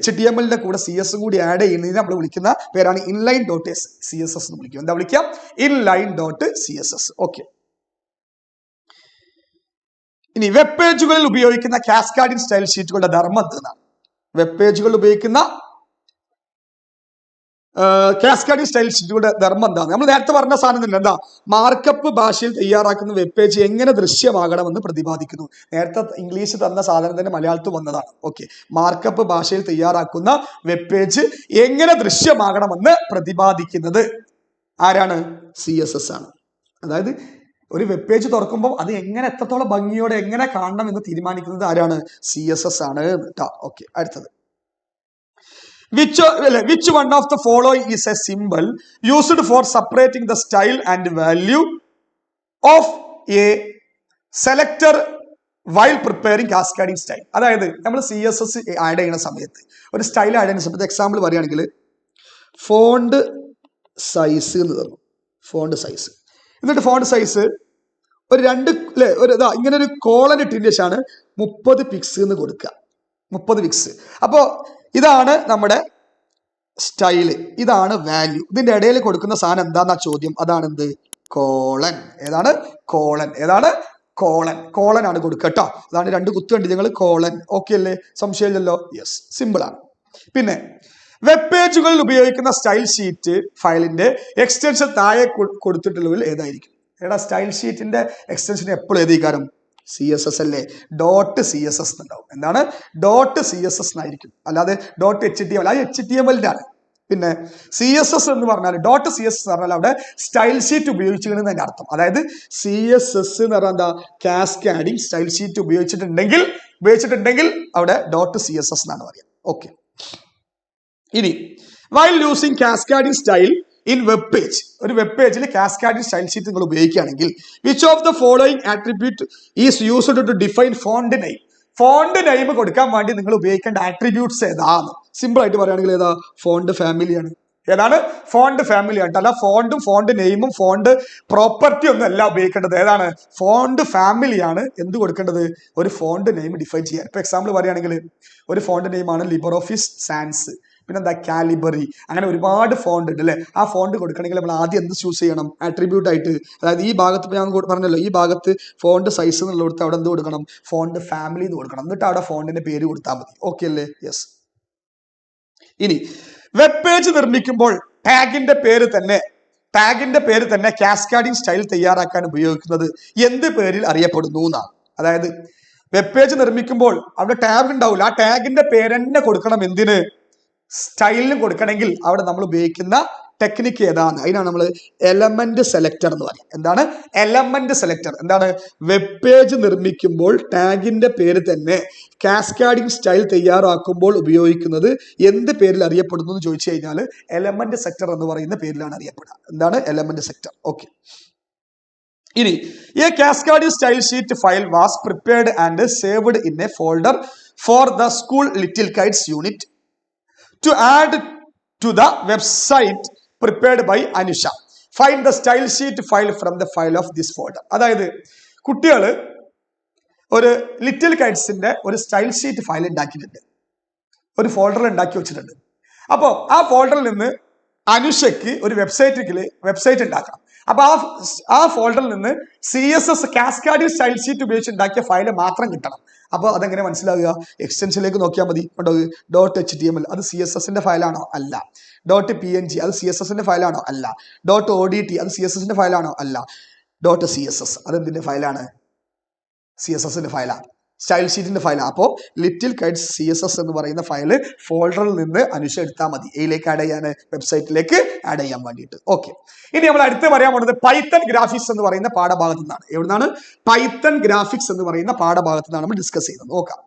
HTML-ന്റെ കൂടെ CS കൂടി ആഡ് ചെയ്യുന്നതിന് നമ്മൾ വിളിക്കുന്ന പേരാണ് inline.css എന്ന് വിളിക്കും. എന്താ വിളിക്കുക? inline.css. ഓക്കെ, ഇനി വെബ് പേജുകളിൽ ഉപയോഗിക്കുന്ന കാസ്കാഡിംഗ് സ്റ്റൈൽ ഷീറ്റുകളുടെ ധർമ്മം എന്താണ്? വെബ് പേജുകളിൽ ഉപയോഗിക്കുന്ന കാസ്കാഡിംഗ് സ്റ്റൈൽ ഷീറ്റുകളുടെ ധർമ്മം എന്താണ്? നമ്മൾ നേരത്തെ പറഞ്ഞ സാധനം തന്നെ എന്താ? മാർക്കപ്പ് ഭാഷയിൽ തയ്യാറാക്കുന്ന വെബ് പേജ് എങ്ങനെ ദൃശ്യമാകണമെന്ന് പ്രതിപാദിക്കുന്നു. നേരത്തെ ഇംഗ്ലീഷ് തന്ന സാധനം തന്നെ മലയാളത്തിൽ വന്നതാണ്. ഓക്കെ, മാർക്കപ്പ് ഭാഷയിൽ തയ്യാറാക്കുന്ന വെബ് പേജ് എങ്ങനെ ദൃശ്യമാകണമെന്ന് പ്രതിപാദിക്കുന്നത് ആരാണ്? CSS ആണ്. അതായത് ഒരു വെബ് പേജ് തുറക്കുമ്പോൾ അത് എങ്ങനെ എത്രത്തോളം ഭംഗിയോടെ എങ്ങനെ കാണണം എന്ന് തീരുമാനിക്കുന്നത് ആരാണ്? CSS ആണ് കേട്ടോ. ഓക്കെ, അടുത്തത്. Which one of the following is a symbol used for separating the style and value of a selector while preparing cascading style? അതായത് നമ്മൾ CSS ആഡ് ചെയ്യുന്ന സമയത്ത് ഒരു സ്റ്റൈൽ ആഡ് ചെയ്യുന്ന സമയത്ത് എക്സാമ്പിൾ പറയുകയാണെങ്കിൽ ഫോണ്ട് സൈസ് എന്ന് തന്നു. ഫോണ്ട് സൈസ് എന്നിട്ട് ഫോണ്ട് സൈസ് ഒരു രണ്ട് അല്ലെ ഒരു ഇതാ ഇങ്ങനെ ഒരു കോളൻ ഇട്ടതിന് ശേഷമാണ് 30 പിക്സ് എന്ന് കൊടുക്കുക. 30 പിക്സ്. അപ്പോ ഇതാണ് നമ്മുടെ സ്റ്റൈല്, ഇതാണ് വാല്യൂ. ഇതിന്റെ ഇടയിൽ കൊടുക്കുന്ന സാധനം എന്താന്നാ ചോദ്യം. അതാണ് എന്ത്? കോളൻ. ഏതാണ്? കോളൻ. ഏതാണ്? കോളൻ. കോളൻ ആണ് കൊടുക്കുക കേട്ടോ. അതാണ് 2 കുത്തു കണ്ടി നിങ്ങൾ, കോളൻ. ഓക്കെ അല്ലേ? സംശയമില്ലല്ലോ? യെസ്, സിമ്പിൾ ആണ്. പിന്നെ വെബ് പേജുകളിൽ ഉപയോഗിക്കുന്ന സ്റ്റൈൽ ഷീറ്റ് ഫയലിന്റെ എക്സ്റ്റൻഷൻ താഴെ കൊടുത്തിട്ടുള്ളതിൽ ഏതായിരിക്കും? ഏടാ സ്റ്റൈൽ ഷീറ്റിന്റെ എക്സ്റ്റൻഷൻ എപ്പോഴും ഏതീകാരം? CSS അല്ലേ? .css ഉണ്ടാവും. എന്താണ്? .css എന്നായിരിക്കും, അല്ലാതെ .html. അത് HTML ആണ്. പിന്നെ CSS എന്ന് പറഞ്ഞാൽ .css എന്ന് പറഞ്ഞാൽ അവിടെ സ്റ്റൈൽ ഷീറ്റ് ഉപയോഗിച്ചിട്ടുണ്ടെന്ന് അർത്ഥം. അതായത് CSS എന്ന് പറഞ്ഞാൽ എന്താ? കാസ്കാഡിങ് സ്റ്റൈൽ ഷീറ്റ് ഉപയോഗിച്ചിട്ടുണ്ടെങ്കിൽ അവിടെ .css എന്നാണ് പറയുക. ഓക്കെ. ഇനി while using cascading style in web page, ഒരു വെബ് പേജിൽ കാസ്കാഡിംഗ് സ്റ്റൈൽ ഷീറ്റ് നിങ്ങൾ ഉപയോഗിക്കുകയാണെങ്കിൽ which of the following attribute is used to define font name? Font name കൊടുക്കാൻ വേണ്ടി നിങ്ങൾ ഉപയോഗിക്കേണ്ട ആട്രിബ്യൂട്ട്സ് ഏതാണ്? സിമ്പിൾ ആയിട്ട് പറയുകയാണെങ്കിൽ ഏതാ? ഫോണ്ട് ഫാമിലിയാണ്. ഏതാണ്? ഫോണ്ട് ഫാമിലി ആണ്. അല്ല ഫോണ്ടും ഫോണ്ട് നെയിമും ഫോണ്ട് പ്രോപ്പർട്ടി ഒന്നും അല്ല ഉപയോഗിക്കേണ്ടത്. ഏതാണ്? ഫോണ്ട് ഫാമിലിയാണ് എന്ത് കൊടുക്കേണ്ടത്? ഒരു ഫോണ്ട് നെയിം ഡിഫൈൻ ചെയ്യാൻ. ഇപ്പൊ എക്സാമ്പിൾ പറയുകയാണെങ്കിൽ ഒരു ഫോണ്ട് നെയിമാണ് ലിബർ ഓഫീസ് സാൻസ്, പിന്നെന്താ കാലിബറി, അങ്ങനെ ഒരുപാട് ഫോണ്ട് ഉണ്ട് അല്ലെ. ആ ഫോണ്ട് കൊടുക്കണമെങ്കിൽ നമ്മൾ ആദ്യം എന്ത് ചൂസ് ചെയ്യണം? ആട്രിബ്യൂട്ട് ആയിട്ട്. അതായത് ഈ ഭാഗത്ത് ഞാൻ പറഞ്ഞല്ലോ, ഈ ഭാഗത്ത് ഫോണ്ട് സൈസ് എന്നുള്ള കൊടുത്ത് അവിടെ എന്ത് കൊടുക്കണം? ഫോണ്ട് ഫാമിലി എന്ന് കൊടുക്കണം. എന്നിട്ട് അവിടെ ഫോണ്ടിന്റെ പേര് കൊടുത്താൽ മതി. ഓക്കെ അല്ലേ? യെസ്. ഇനി വെബ് പേജ് നിർമ്മിക്കുമ്പോൾ ടാഗിന്റെ പേര് തന്നെ കാസ്കാഡിംഗ് സ്റ്റൈൽ തയ്യാറാക്കാൻ ഉപയോഗിക്കുന്നത് എന്ത് പേരിൽ അറിയപ്പെടുന്നു എന്നാണ്. അതായത് വെബ് പേജ് നിർമ്മിക്കുമ്പോൾ അവിടെ ടാഗ് ഉണ്ടാവില്ല, ആ ടാഗിന്റെ പേര് തന്നെ കൊടുക്കണം. എന്തിന്? സ്റ്റൈലിന് കൊടുക്കണമെങ്കിൽ അവിടെ നമ്മൾ ഉപയോഗിക്കുന്ന ടെക്നിക്ക് ഏതാണ്? അതിനാണ് നമ്മൾ എലമെന്റ് സെലക്ടർ എന്ന് പറയുന്നത്. എന്താണ്? Element selector. എന്താണ്? വെബ് പേജ് നിർമ്മിക്കുമ്പോൾ ടാഗിന്റെ പേര് തന്നെ കാസ്കാഡിംഗ് സ്റ്റൈൽ തയ്യാറാക്കുമ്പോൾ ഉപയോഗിക്കുന്നത് എന്ത് പേരിൽ അറിയപ്പെടുന്നു എന്ന് ചോദിച്ചു കഴിഞ്ഞാൽ എലമെന്റ് സെക്ടർ എന്ന് പറയുന്ന പേരിലാണ് അറിയപ്പെടുക. എന്താണ്? Element sector. ഓക്കെ. ഇനി A cascading style sheet file was prepared and saved in A folder for the school little Kites unit to add to the website prepared by Anusha. Find the style sheet file from the file of this folder. അതായത് കുട്ടികൾ ഒരു little കൈറ്റ്സിന്റെ ഒരു style sheet file ഉണ്ടാക്കിയിട്ടുണ്ട്, ഒരു folder ഉണ്ടാക്കി വെച്ചിട്ടുണ്ട്. അപ്പോൾ ആ ഫോൾഡറിൽ നിന്ന് അനുഷയ്ക്ക് ഒരു വെബ്സൈറ്റ് ഉണ്ടാക്കണം. അപ്പൊ ആ ഫോൾഡറിൽ നിന്ന് CSS കാസ്കാഡിംഗ് സ്റ്റൈൽ ഷീറ്റ് ഉപയോഗിച്ച് ഉണ്ടാക്കിയ ഫയൽ മാത്രം കിട്ടണം. അപ്പോൾ അതെങ്ങനെ മനസ്സിലാവുക? എക്സ്റ്റൻഷനിലേക്ക് നോക്കിയാൽ മതി. .html അത് CSSന്റെ ഫയലാണോ? അല്ല. .png അത് CSSന്റെ ഫയലാണോ? അല്ല. .odt അത് CSSന്റെ ഫയലാണോ? അല്ല. .css അതെന്തിന്റെ ഫയലാണ്? CSSന്റെ ഫയലാണ്, സ്റ്റൈൽ ഷീറ്റിന്റെ ഫയലാണ്. അപ്പോൾ ലിറ്റിൽ കൈറ്റ്സ് CSS എന്ന് പറയുന്ന ഫയൽ ഫോൾഡറിൽ നിന്ന് അനുഷ എടുത്താൽ മതി. എയിലേക്ക് ആഡ് ചെയ്യാൻ, വെബ്സൈറ്റിലേക്ക് ആഡ് ചെയ്യാൻ വേണ്ടിയിട്ട്. ഓക്കെ. ഇനി നമ്മൾ അടുത്ത് പറയാൻ പോകുന്നത് പൈത്തൺ ഗ്രാഫിക്സ് എന്ന് പറയുന്ന പാഠഭാഗത്തു നിന്നാണ്. എവിടുന്നാണ്? പൈത്തൺ ഗ്രാഫിക്സ് എന്ന് പറയുന്ന പാഠഭാഗത്തു നിന്നാണ് നമ്മൾ ഡിസ്കസ് ചെയ്യുന്നത്. നോക്കാം.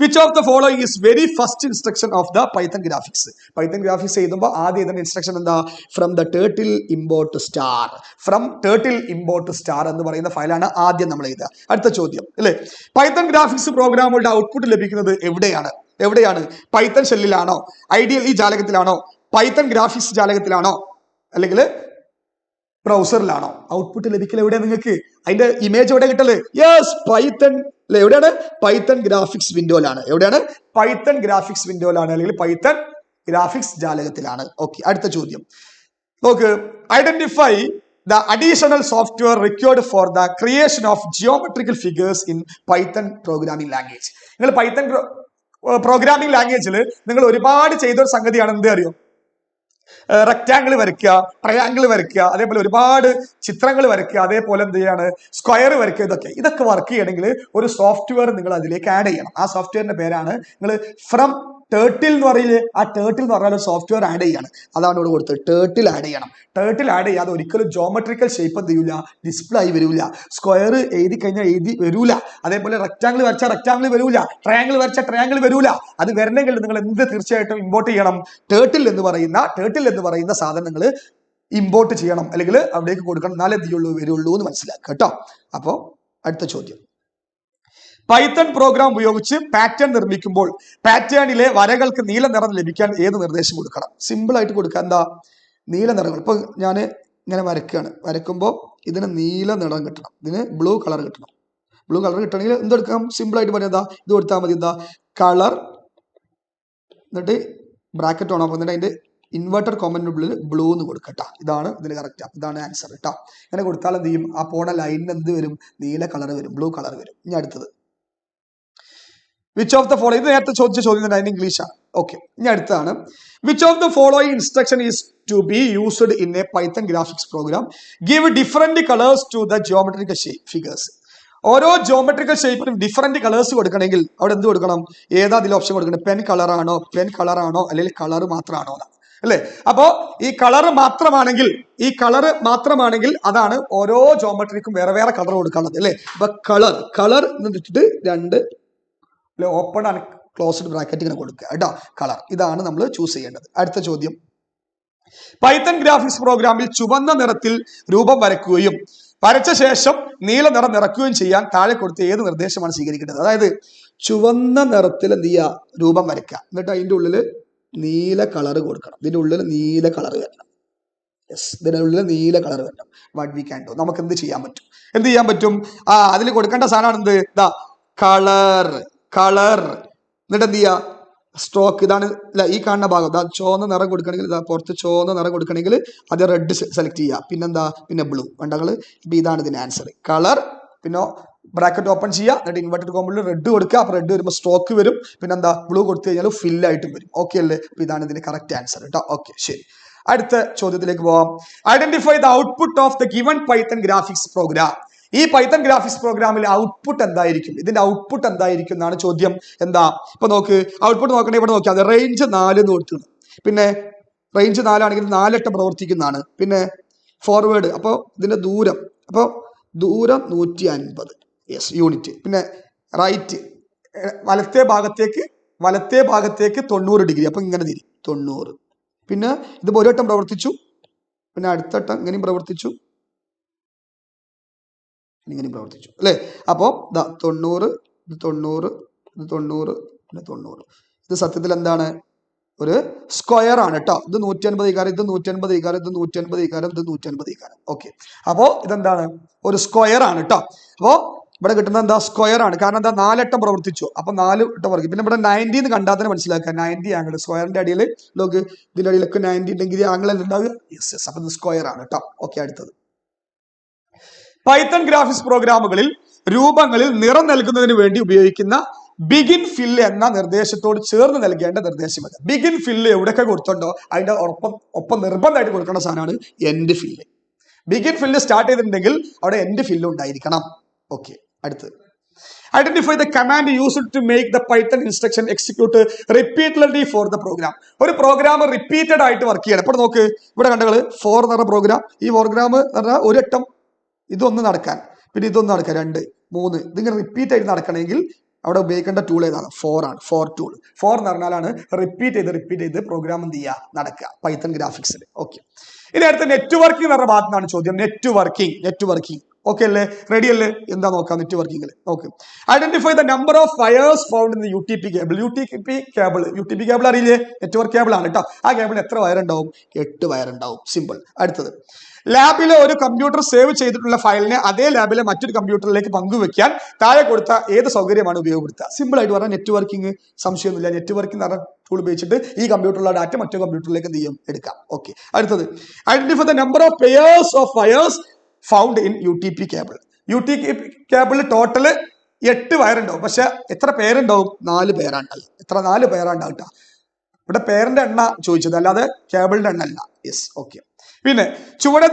Which of the following is very first instruction of the Python graphics? Python graphics എഴുതുമ്പോൾ ആദ്യം എഴുതുന്ന ഇൻസ്ട്രക്ഷൻ എന്താ? From the turtle import star. From turtle import star എന്ന് പറയുന്ന ഫയലാണ് ആദ്യം നമ്മൾ എഴുതുക. അടുത്ത ചോദ്യം അല്ലേ, പൈത്തൺ ഗ്രാഫിക്സ് പ്രോഗ്രാമുകളുടെ ഔട്ട്പുട്ട് ലഭിക്കുന്നത് എവിടെയാണ്? പൈത്തൺ ഷെല്ലിലാണോ? IDLE ജാലകത്തിലാണോ? പൈത്തൺ ഗ്രാഫിക്സ് ജാലകത്തിലാണോ? അല്ലെങ്കിൽ ബ്രൗസറിലാണോ? ഔട്ട്പുട്ട് ലഭിക്കൽ എവിടെയാണ് നിങ്ങൾക്ക്? അതിന്റെ ഇമേജ് എവിടെ കിട്ടല്? യെസ്, പൈത്തൺ അല്ലെ. എവിടെയാണ്? പൈത്തൺ ഗ്രാഫിക്സ് വിൻഡോയിലാണ്. എവിടെയാണ്? പൈത്തൺ ഗ്രാഫിക്സ് വിൻഡോയിലാണ്, അല്ലെങ്കിൽ പൈത്തൺ ഗ്രാഫിക്സ് ജാലകത്തിലാണ്. ഓക്കെ. അടുത്ത ചോദ്യം നോക്ക്. Identify the additional software required for the creation of geometrical figures in Python programming language. നിങ്ങൾ പൈത്തൺ പ്രോഗ്രാമിംഗ് ലാംഗ്വേജിൽ നിങ്ങൾ ഒരുപാട് ചെയ്തൊരു സംഗതിയാണ് എന്ത് അറിയോ? റെക്ടാങ്കിൾ വരയ്ക്കുക, ട്രയാങ്കിൾ വരയ്ക്കുക, അതേപോലെ ഒരുപാട് ചിത്രങ്ങൾ വരയ്ക്കുക, അതേപോലെ എന്ത് ചെയ്യാണ്? സ്ക്വയർ വരയ്ക്കുക. ഇതൊക്കെ വർക്ക് ചെയ്യണമെങ്കിൽ ഒരു സോഫ്റ്റ്വെയർ നിങ്ങൾ അതിലേക്ക് ആഡ് ചെയ്യണം. ആ സോഫ്റ്റ്വെയറിന്റെ പേരാണ് നിങ്ങൾ ഫ്രം ടേർട്ടിൽ എന്ന് പറയില്ലേ? ആ ടേർട്ടിൽ എന്ന് പറഞ്ഞാൽ ഒരു സോഫ്റ്റ്വെയർ ആഡ് ചെയ്യണം. അതാണ് ഇവിടെ കൊടുത്തത്. ടേർട്ടിൽ ആഡ് ചെയ്യണം. ടേർട്ടിൽ ആഡ് ചെയ്യാതെ ഒരിക്കലും ജോമെട്രിക്കൽ ഷേപ്പ് എന്ത് ചെയ്യൂല? ഡിസ്പ്ലേ ആയി വരൂല. സ്ക്വയർ എഴുതി കഴിഞ്ഞാൽ എഴുതി വരൂല. അതേപോലെ റെക്ടാങ്കിൾ വരച്ചാൽ റെക്ടാങ്കിൾ വരൂല. ട്രയാങ്കിൾ വരച്ചാൽ ട്രയാങ്കിൾ വരൂല. അത് വരണമെങ്കിൽ നിങ്ങൾ എന്ത് തീർച്ചയായിട്ടും ഇമ്പോർട്ട് ചെയ്യണം? ടേർട്ടിൽ എന്ന് പറയുന്ന സാധനങ്ങൾ ഇമ്പോർട്ട് ചെയ്യണം, അല്ലെങ്കിൽ അവിടേക്ക് കൊടുക്കണം. എന്നാലേ വരുള്ളൂ എന്ന് മനസ്സിലാക്കുക കേട്ടോ. അപ്പോൾ അടുത്ത ചോദ്യം, പൈത്തൺ പ്രോഗ്രാം ഉപയോഗിച്ച് പാറ്റേൺ നിർമ്മിക്കുമ്പോൾ പാറ്റേണിലെ വരകൾക്ക് നീല നിറം ലഭിക്കാൻ ഏത് നിർദ്ദേശം കൊടുക്കണം? സിമ്പിൾ ആയിട്ട് കൊടുക്കുക. എന്താ? നീല നിറങ്ങൾ. ഇപ്പൊ ഞാൻ ഇങ്ങനെ വരയ്ക്കുമ്പോൾ ഇതിന് നീല നിറം കിട്ടണം, ഇതിന് ബ്ലൂ കളർ കിട്ടണം. ബ്ലൂ കളർ കിട്ടണമെങ്കിൽ എന്തെടുക്കാം? സിമ്പിൾ ആയിട്ട് പറയാം, എന്താ ഇത് കൊടുത്താൽ മതി, എന്താ കളർ, എന്നിട്ട് ബ്രാക്കറ്റ് ഓൺ ആക്കും, എന്നിട്ട് അതിന്റെ ഇൻവേർട്ടർ കോമന്റിനുള്ളിൽ ബ്ലൂ എന്ന് കൊടുക്കട്ടോ. ഇതാണ് ഇതിന് കറക്റ്റ്, ഇതാണ് ആൻസർ കേട്ടോ. ഇങ്ങനെ കൊടുത്താൽ എന്ത് ചെയ്യും? ആ പോണ ലൈനിന് എന്ത് വരും? നീല കളർ വരും, ബ്ലൂ കളർ വരും. ഇനി അടുത്തത് വിച്ച് ഓഫ് ദ ഫോളോയിങ്, ഇത് നേരത്തെ ചോദിച്ച ചോദ്യം തന്നെ, അതിന്റെ ഇംഗ്ലീഷാണ്. ഓക്കെ, ഇനി അടുത്താണ് which of the following instruction is to be used in a Python graphics program, give different colours to the geometrical figures. ഓരോ ജിയോമെട്രിക്കൽ ഷേപ്പിനും ഡിഫറെന്റ് കളേഴ്സ് കൊടുക്കണമെങ്കിൽ അവിടെ എന്ത് കൊടുക്കണം? ഏതാ അതിൽ ഓപ്ഷൻ കൊടുക്കണം? പെൻ കളറാണോ, അല്ലെങ്കിൽ കളർ മാത്രമാണോ അല്ലേ? അപ്പോ ഈ കളറ് മാത്രമാണെങ്കിൽ അതാണ് ഓരോ ജോമെട്രിക്കും വേറെ വേറെ കളർ കൊടുക്കാനുള്ളത് അല്ലേ? അപ്പൊ കളർ എന്നിട്ട് രണ്ട് ഓപ്പൺ ആൻഡ് ക്ലോസ്ഡ് ബ്രാക്കറ്റ് ഇങ്ങനെ കൊടുക്കുക കേട്ടോ. കളർ, ഇതാണ് നമ്മൾ ചൂസ് ചെയ്യേണ്ടത്. അടുത്ത ചോദ്യം, പൈത്തൺ ഗ്രാഫിക്സ് പ്രോഗ്രാമിൽ ചുവന്ന നിറത്തിൽ രൂപം വരയ്ക്കുകയും വരച്ച ശേഷം നീല നിറം നിറയ്ക്കുകയും ചെയ്യാൻ താഴെ കൊടുത്ത ഏത് നിർദ്ദേശമാണ് സ്വീകരിക്കേണ്ടത്? അതായത് ചുവന്ന നിറത്തിൽ എന്ത് ചെയ്യുക? രൂപം വരയ്ക്കുക, എന്നിട്ട് അതിൻ്റെ ഉള്ളിൽ നീല കളർ കൊടുക്കണം. ഇതിൻ്റെ ഉള്ളിൽ നീല കളർ വരണം. യെസ്, ഇതിൻ്റെ ഉള്ളിൽ നീല കളർ വരണം. വാട്ട് വി ക്യാൻ ഡു, നമുക്ക് എന്ത് ചെയ്യാൻ പറ്റും? അതിൽ കൊടുക്കേണ്ട സാധനമാണ് എന്ത്? കളർ, എന്നിട്ട് എന്ത് ചെയ്യുക? സ്ട്രോക്ക്, ഇതാണ് ഈ കാണുന്ന ഭാഗം. ചുവന്ന നിറം കൊടുക്കണമെങ്കിൽ പുറത്ത് ചുവന്ന നിറം കൊടുക്കണമെങ്കിൽ അത് റെഡ് സെലക്ട് ചെയ്യുക, പിന്നെ ബ്ലൂ. കണ്ടങ്ങൾ, ഇപ്പൊ ഇതാണ് ഇതിന്റെ ആൻസർ. കളർ, പിന്നെ ബ്രാക്കറ്റ് ഓപ്പൺ ചെയ്യുക, എന്നിട്ട് ഇൻവെർട്ടഡ് കോമ്പിൽ റെഡ് കൊടുക്കുക. അപ്പൊ റെഡ് വരുമ്പോൾ സ്ട്രോക്ക് വരും, പിന്നെ ബ്ലൂ കൊടുത്തു കഴിഞ്ഞാൽ ഫില്ലായിട്ടും വരും. ഓക്കെ അല്ലേ? അപ്പൊ ഇതാണ് ഇതിന്റെ കറക്റ്റ് ആൻസർ കേട്ടോ. ഓക്കെ, ശരി. അടുത്ത ചോദ്യത്തിലേക്ക് പോവാം. Identify the output of the given Python graphics program. ഈ പൈത്തൺ ഗ്രാഫിക്സ് പ്രോഗ്രാമിൽ ഔട്ട്പുട്ട് എന്തായിരിക്കും? ഇതിന്റെ ഔട്ട്പുട്ട് എന്തായിരിക്കും എന്നാണ് ചോദ്യം. എന്താ? ഇപ്പൊ നോക്ക്, ഔട്ട്പുട്ട് നോക്കണേ, ഇവിടെ നോക്കിയാൽ അത് റേഞ്ച് 4 എന്ന് കൊടുത്തു. പിന്നെ റേഞ്ച് 4 ആണെങ്കിൽ 4 വട്ടം പ്രവർത്തിക്കുന്നതാണ്. പിന്നെ ഫോർവേഡ്, അപ്പോൾ ഇതിന്റെ ദൂരം 150 യൂണിറ്റ്. പിന്നെ റൈറ്റ്, വലത്തെ ഭാഗത്തേക്ക് 90 ഡിഗ്രി, അപ്പൊ ഇങ്ങനെ തിരി 90. പിന്നെ ഇത് ഒരു വട്ടം പ്രവർത്തിച്ചു, പിന്നെ അടുത്ത വട്ടം ഇങ്ങനെയും പ്രവർത്തിച്ചു അല്ലേ? അപ്പോ 90, 90, 90, പിന്നെ 90. ഇത് സത്യത്തിൽ എന്താണ്? ഒരു സ്ക്വയർ ആണ് കേട്ടോ. ഇത് 150 ഇക്കാരം, ഇത് 150 ഇക്കാരം, ഇത് 150 ഇക്കാരം, ഇത് 150 ഇക്കാരം. ഓക്കെ, അപ്പോ ഇതെന്താണ്? ഒരു സ്ക്വയർ ആണ് കേട്ടോ. അപ്പോ ഇവിടെ കിട്ടുന്നത് എന്താ? സ്ക്വയർ ആണ്. കാരണം എന്താ? 4 വട്ടം പ്രവർത്തിച്ചു, അപ്പൊ 4 വട്ടം വർക്കും. പിന്നെ ഇവിടെ 90 എന്ന് കണ്ടാൽ തന്നെ മനസ്സിലാക്കുക, 90 ആംഗിൾ. സ്ക്വയറിന്റെ അടിയിൽ നോക്ക്, ഇതിന്റെ അടിയിലൊക്കെ 90 ഉണ്ടെങ്കിൽ ആംഗിൾ അല്ല ഉണ്ടാവുക. യെസ്, അപ്പൊ ഇത് സ്ക്വയർ ആണ് കേട്ടോ. ഓക്കെ, അടുത്തത്, പൈത്തൺ ഗ്രാഫിക്സ് പ്രോഗ്രാമുകളിൽ രൂപങ്ങളിൽ നിറം നൽകുന്നതിന് വേണ്ടി ഉപയോഗിക്കുന്ന ബിഗിൻ ഫില്ല് എന്ന നിർദ്ദേശത്തോട് ചേർന്ന് നൽകേണ്ട നിർദ്ദേശം. ബിഗിൻ ഫില്ല് എവിടെയൊക്കെ കൊടുത്തുണ്ടോ അതിന്റെ ഒപ്പം നിർബന്ധമായിട്ട് കൊടുക്കേണ്ട സാധനമാണ് end fill. Begin fill start ചെയ്തിട്ടുണ്ടെങ്കിൽ അവിടെ എൻഡ് ഫില്ല് ഉണ്ടായിരിക്കണം. ഓക്കെ, അടുത്ത്, identify the command used to make the Python instruction execute repeatedly for the program. ഒരു പ്രോഗ്രാം റിപ്പീറ്റഡ് ആയിട്ട് വർക്ക് ചെയ്യണം. ഇപ്പോൾ നോക്ക്, ഇവിടെ കണ്ടകൾ ഫോർ എന്ന് പറഞ്ഞ പ്രോഗ്രാം. ഈ പ്രോഗ്രാം എന്ന് പറഞ്ഞാൽ ഒരു വട്ടം ഇതൊന്ന് നടക്കാൻ, പിന്നെ ഇതൊന്ന് നടക്കാൻ, 2, 3 ഇതിങ്ങനെ റിപ്പീറ്റ് ആയിട്ട് നടക്കണമെങ്കിൽ അവിടെ ഉപയോഗിക്കേണ്ട ടൂൾ ഏതാണ്? 4 ആണ്. 4 ടൂൾ. 4 എന്ന് പറഞ്ഞാലാണ് റിപ്പീറ്റ് ചെയ്ത് പ്രോഗ്രാം എന്ത് ചെയ്യുക? നടക്കുക പൈത്തൺ ഗ്രാഫിക്സിൽ. ഓക്കെ, ഇനി അടുത്ത നെറ്റ്വർക്കിംഗ് എന്ന് പറഞ്ഞ ഭാഗത്താണ് ചോദ്യം. നെറ്റ്വർക്കിംഗ് ഓക്കെ അല്ലേ? റെഡി അല്ലേ? എന്താ നോക്കാം നെറ്റ്വർക്കിംഗിൽ. Okay, identify the number of wires found in UTP cable. UTP cable അറിയില്ലേ? നെറ്റ്വർക്ക് കേബിൾ ആണ് കേട്ടോ. ആ കേബിളിൽ എത്ര വയർ ഉണ്ടാവും? 8 വയർ ഉണ്ടാവും. സിമ്പിൾ. അടുത്തത്, ലാബിലെ ഒരു കമ്പ്യൂട്ടർ സേവ് ചെയ്തിട്ടുള്ള ഫയലിനെ അതേ ലാബിലെ മറ്റൊരു കമ്പ്യൂട്ടറിലേക്ക് പങ്കുവെക്കാൻ താഴെ കൊടുത്ത ഏത് സൗകര്യമാണ് ഉപയോഗപ്പെടുത്തുക? സിമ്പിൾ ആയിട്ട് പറഞ്ഞാൽ നെറ്റ്വർക്കിംഗ്, സംശയമൊന്നുമില്ല. നെറ്റ്വർക്കിംഗ് എന്ന് പറഞ്ഞ ടൂൾ ഉപയോഗിച്ചിട്ട് ഈ കമ്പ്യൂട്ടറിലെ ഡാറ്റ മറ്റൊരു കമ്പ്യൂട്ടറിലേക്ക് എന്ത് ചെയ്യും? എടുക്കാം. ഓക്കെ, അടുത്തത്, identify the number of pairs of wires found in UTP cable. UTP കേബിളിൽ ടോട്ടല് 8 വയറുണ്ടാവും. പക്ഷെ എത്ര പേരുണ്ടാവും? 4 പേരാണ്ടാവും. 4 പേരാണ്ടാവും കേട്ടോ. ഇവിടെ പേരിന്റെ എണ്ണ ചോദിച്ചത്, അല്ലാതെ കേബിളിന്റെ എണ്ണ അല്ല. Yes, okay. പിന്നെ ചുവടെ